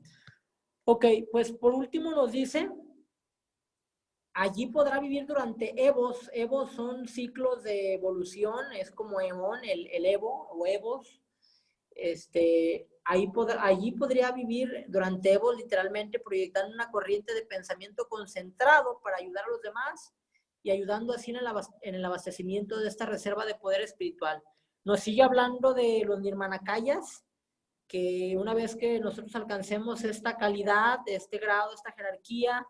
Ok, pues por último nos dice, allí podrá vivir durante evos. Evos son ciclos de evolución, es como eón, el evo o evos. Allí podría vivir durante evos, literalmente proyectando una corriente de pensamiento concentrado para ayudar a los demás y ayudando así en el abastecimiento de esta reserva de poder espiritual. Nos sigue hablando de los nirmanakayas, que una vez que nosotros alcancemos esta calidad, este grado, esta jerarquía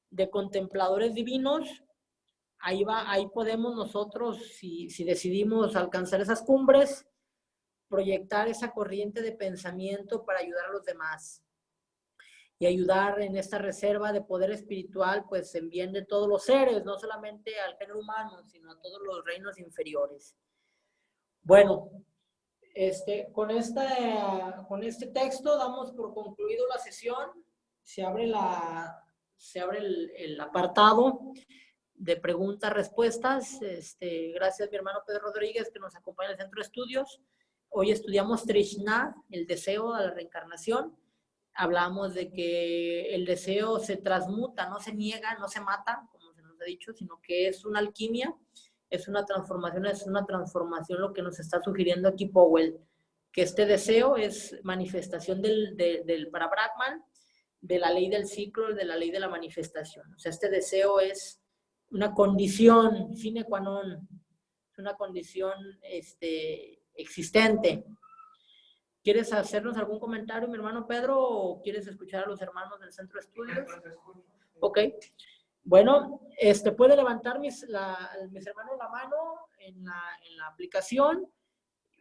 de contempladores divinos, ahí podemos nosotros, si decidimos alcanzar esas cumbres, proyectar esa corriente de pensamiento para ayudar a los demás y ayudar en esta reserva de poder espiritual, pues en bien de todos los seres, no solamente al género humano, sino a todos los reinos inferiores. Bueno, con este texto damos por concluido la sesión. Se abre el apartado de preguntas-respuestas. Gracias, mi hermano Pedro Rodríguez, que nos acompaña en el Centro de Estudios. Hoy estudiamos Trishna, el deseo a la reencarnación. Hablamos de que el deseo se transmuta, no se niega, no se mata, como se nos ha dicho, sino que es una alquimia, es una transformación lo que nos está sugiriendo aquí Powell, que este deseo es manifestación del Parabrahman, de la ley del ciclo, de la ley de la manifestación. O sea, este deseo es una condición sine qua non, es una condición existente. ¿Quieres hacernos algún comentario, mi hermano Pedro, o quieres escuchar a los hermanos del centro de estudios? Ok. Bueno, puede levantar mis hermanos la mano en la aplicación.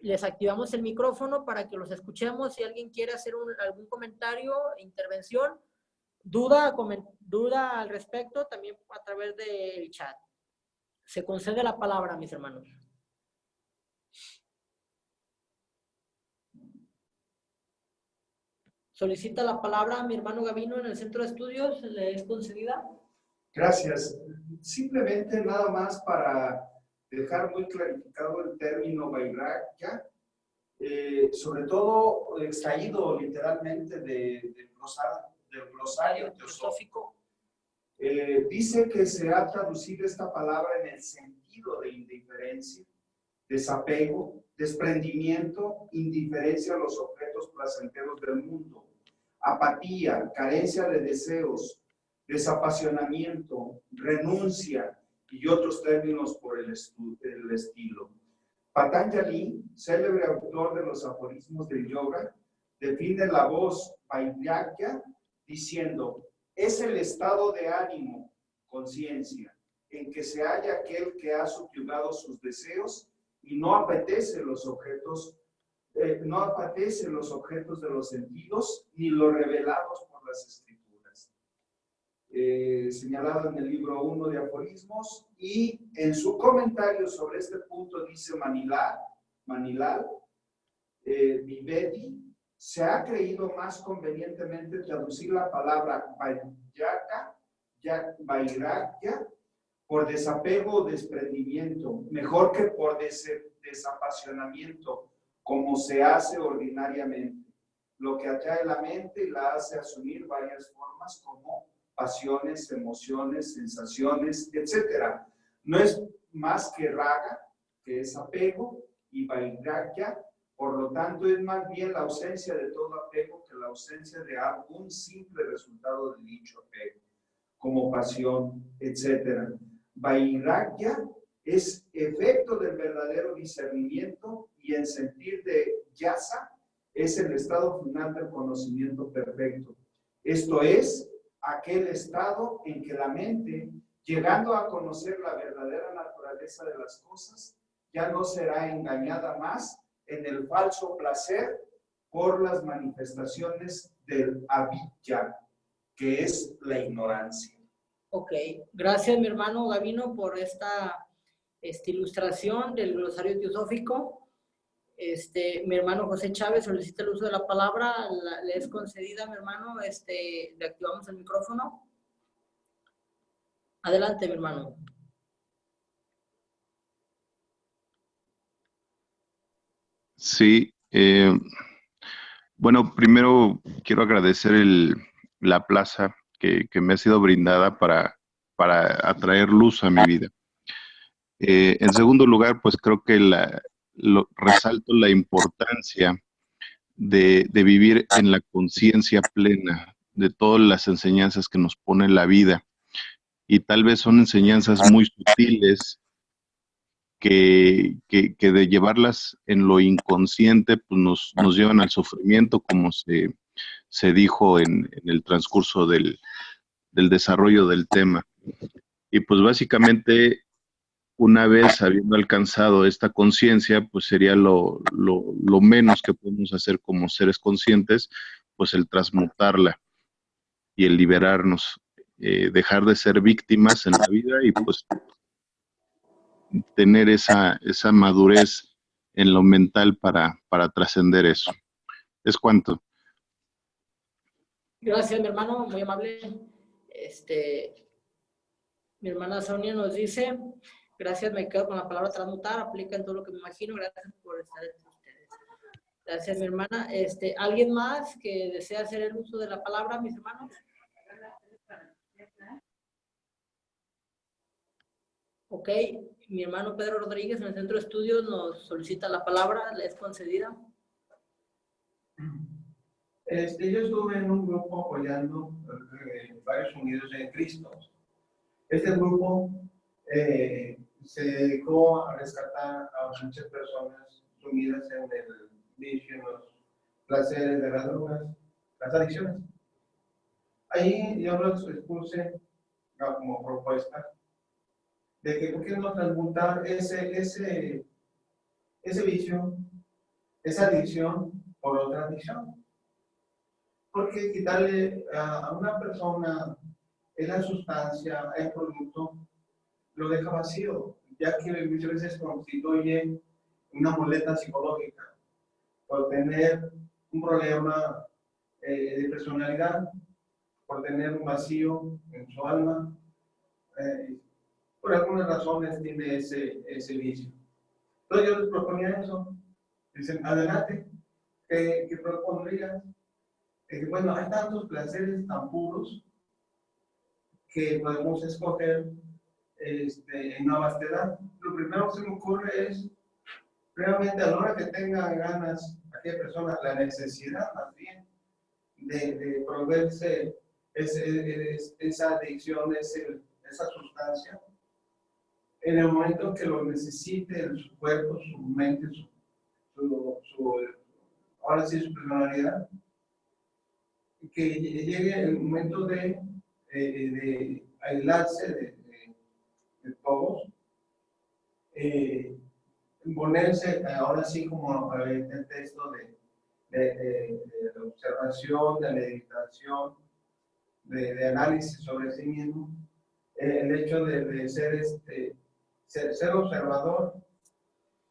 Les activamos el micrófono para que los escuchemos. Si alguien quiere hacer algún comentario, intervención, duda al respecto, también a través del chat. Se concede la palabra, mis hermanos. Solicita la palabra a mi hermano Gavino en el centro de estudios. ¿Le es concedida? Gracias. Simplemente nada más para dejar muy clarificado el término vairagya, sobre todo extraído literalmente del glosario teosófico. Dice que se ha traducido esta palabra en el sentido de indiferencia, desapego, desprendimiento, indiferencia a los objetos placenteros del mundo, apatía, carencia de deseos, desapasionamiento, renuncia y otros términos por el estilo. Patanjali, célebre autor de los aforismos del yoga, define la voz vairagya diciendo: es el estado de ánimo, conciencia, en que se halla aquel que ha subyugado sus deseos y no apetece los objetos de los sentidos ni los revelados por las escrituras. Señalado en el libro 1 de aforismos, y en su comentario sobre este punto dice Manilal Vivedi, se ha creído más convenientemente traducir la palabra vairagya por desapego o desprendimiento, mejor que por desapasionamiento, como se hace ordinariamente, lo que atrae la mente y la hace asumir varias formas como pasiones, emociones, sensaciones, etc. No es más que raga, que es apego, y vairagya, por lo tanto es más bien la ausencia de todo apego que la ausencia de algún simple resultado de dicho apego, como pasión, etc. Vairagya es efecto del verdadero discernimiento y en sentir de yasa es el estado final del conocimiento perfecto. Esto es aquel estado en que la mente, llegando a conocer la verdadera naturaleza de las cosas, ya no será engañada más en el falso placer por las manifestaciones del avidya, que es la ignorancia. Ok, gracias mi hermano Gavino por esta ilustración del glosario teosófico. Mi hermano José Chávez solicita el uso de la palabra, le es concedida, mi hermano, le activamos el micrófono. Adelante, mi hermano. Sí, bueno, primero quiero agradecer la plaza que me ha sido brindada para atraer luz a mi vida. En segundo lugar, pues creo que resalto la importancia de vivir en la conciencia plena de todas las enseñanzas que nos pone la vida. Y tal vez son enseñanzas muy sutiles que de llevarlas en lo inconsciente pues nos llevan al sufrimiento, como se dijo en el transcurso del desarrollo del tema. Y pues básicamente, una vez habiendo alcanzado esta conciencia, pues sería lo menos que podemos hacer como seres conscientes, pues el transmutarla y el liberarnos, dejar de ser víctimas en la vida y pues tener esa madurez en lo mental para trascender eso. Es cuanto. Gracias, mi hermano, muy amable. Mi hermana Sonia nos dice: gracias, me quedo con la palabra transmutar, aplica en todo lo que me imagino. Gracias por estar entre ustedes. Gracias, mi hermana. ¿Alguien más que desea hacer el uso de la palabra, mis hermanos? Ok, mi hermano Pedro Rodríguez en el centro de estudios nos solicita la palabra, ¿le es concedida? Yo estuve en un grupo apoyando varios unidos en Cristo. Este grupo se dedicó a rescatar a muchas personas sumidas en el vicio, en los placeres de las drogas, las adicciones. Ahí yo los expuse como propuesta de que por qué no transmutar ese vicio, esa adicción por otra adicción. Porque quitarle a una persona la sustancia, el producto, lo deja vacío, ya que muchas veces constituye una muleta psicológica por tener un problema de personalidad, por tener un vacío en su alma, por algunas razones tiene ese vicio. Entonces yo les proponía eso. Dicen, adelante, ¿qué propondrías? Bueno, hay tantos placeres tan puros que podemos escoger en una vastedad. Lo primero que se me ocurre es, realmente a la hora que tengan ganas, aquella persona, la necesidad más bien, de proveerse esa adicción, esa sustancia, en el momento que lo necesite en su cuerpo, su mente, ahora sí su personalidad, que llegue el momento de aislarse de todos, ponerse ahora sí como el texto de observación, de meditación, de análisis sobre sí mismo, el hecho de ser observador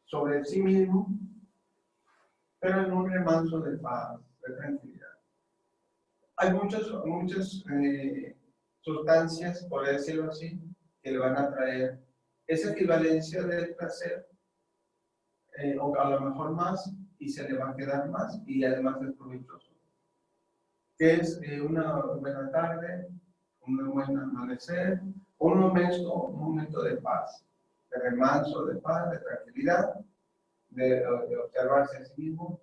sobre sí mismo, pero en un remanso de paz, de tranquilidad. Hay muchas sustancias, por decirlo así, que le van a traer esa equivalencia del placer, o a lo mejor más, y se le va a quedar más, y además es provechoso. Que es una buena tarde, un buen amanecer, un momento de paz, de remanso, de paz, de tranquilidad, de observarse a sí mismo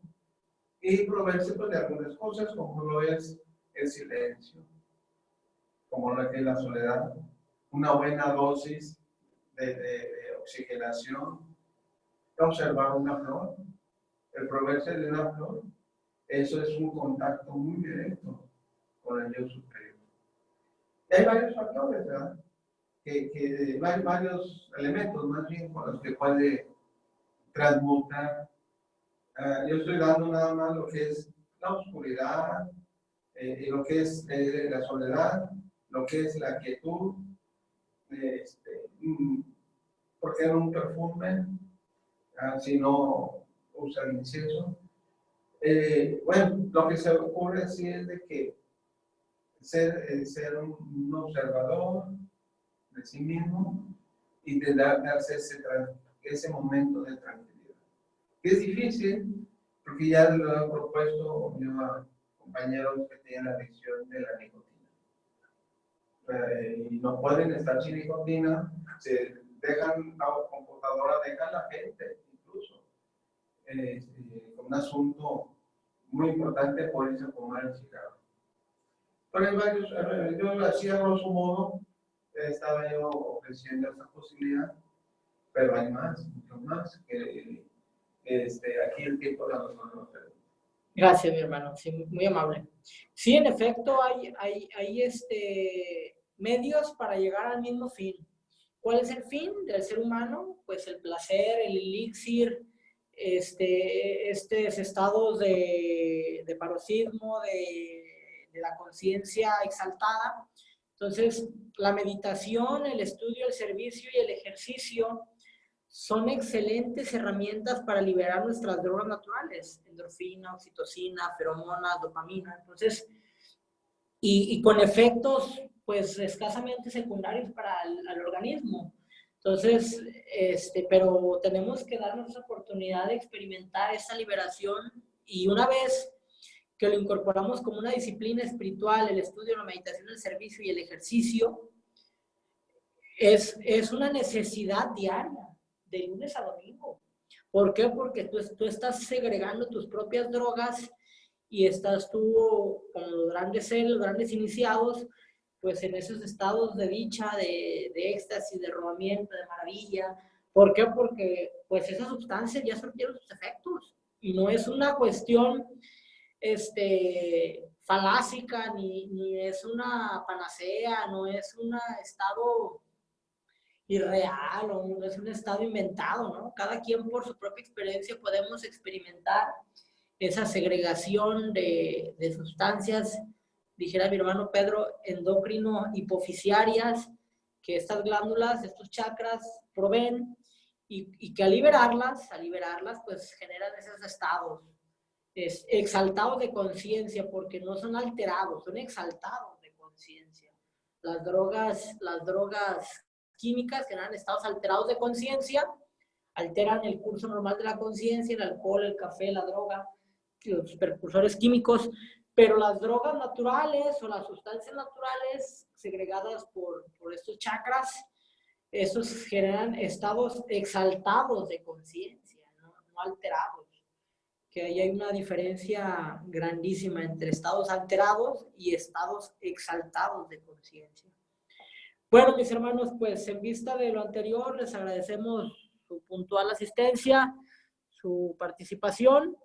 y proveerse pues, de algunas cosas, como lo es el silencio, como lo que es la soledad, una buena dosis de oxigenación, observar una flor, el proveerse de una flor, eso es un contacto muy directo con el yo superior. Y hay varios factores, ¿verdad? Que hay varios elementos más bien con los que puede transmutar. Yo estoy dando nada más lo que es la oscuridad, y lo que es la soledad, lo que es la quietud, ¿por qué no un perfume? Si no usan incienso. Bueno, lo que se ocurre sí es de que ser un observador de sí mismo y de darse ese momento de tranquilidad. Que es difícil, porque ya lo he propuesto yo a compañeros que tienen la adicción de la nicotina. Y no pueden estar sin nicotina, se dejan la computadora, dejan la gente, incluso. Un asunto muy importante por irse a fumar el cigarro. Pero hay varios, yo lo hacía grosso modo, estaba yo ofreciendo esa posibilidad, pero hay más, mucho más, que aquí el tiempo la nos permite. Gracias, mi hermano, sí, muy amable. Sí, en efecto, hay medios para llegar al mismo fin. ¿Cuál es el fin del ser humano? Pues el placer, el elixir, estos estados de paroxismo, de la conciencia exaltada. Entonces, la meditación, el estudio, el servicio y el ejercicio son excelentes herramientas para liberar nuestras drogas naturales, endorfina, oxitocina, feromonas, dopamina. Entonces, y con efectos pues escasamente secundarios para el organismo. Entonces, pero tenemos que darnos la oportunidad de experimentar esa liberación, y una vez que lo incorporamos como una disciplina espiritual, el estudio, la meditación, el servicio y el ejercicio, es una necesidad diaria, de lunes a domingo. ¿Por qué? Porque tú estás segregando tus propias drogas y estás tú, como los grandes seres, los grandes iniciados, pues en esos estados de dicha, de éxtasis, de robamiento, de maravilla. ¿Por qué? Porque pues esas sustancias ya surtieron sus efectos y no es una cuestión falácica, ni es una panacea, no es un estado irreal o no es un estado inventado, ¿no? Cada quien por su propia experiencia podemos experimentar esa segregación de sustancias, dijera mi hermano Pedro, endocrino hipofisiarias, que estas glándulas, estos chakras proveen y que al liberarlas, pues generan esos estados exaltados de conciencia, porque no son alterados, son exaltados de conciencia. Las drogas químicas generan estados alterados de conciencia, alteran el curso normal de la conciencia, el alcohol, el café, la droga, los precursores químicos, pero las drogas naturales o las sustancias naturales segregadas por estos chakras, esos generan estados exaltados de conciencia, no alterados. Que ahí hay una diferencia grandísima entre estados alterados y estados exaltados de conciencia. Bueno, mis hermanos, pues en vista de lo anterior, les agradecemos su puntual asistencia, su participación.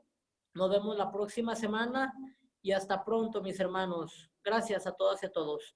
Nos vemos la próxima semana y hasta pronto, mis hermanos. Gracias a todas y a todos.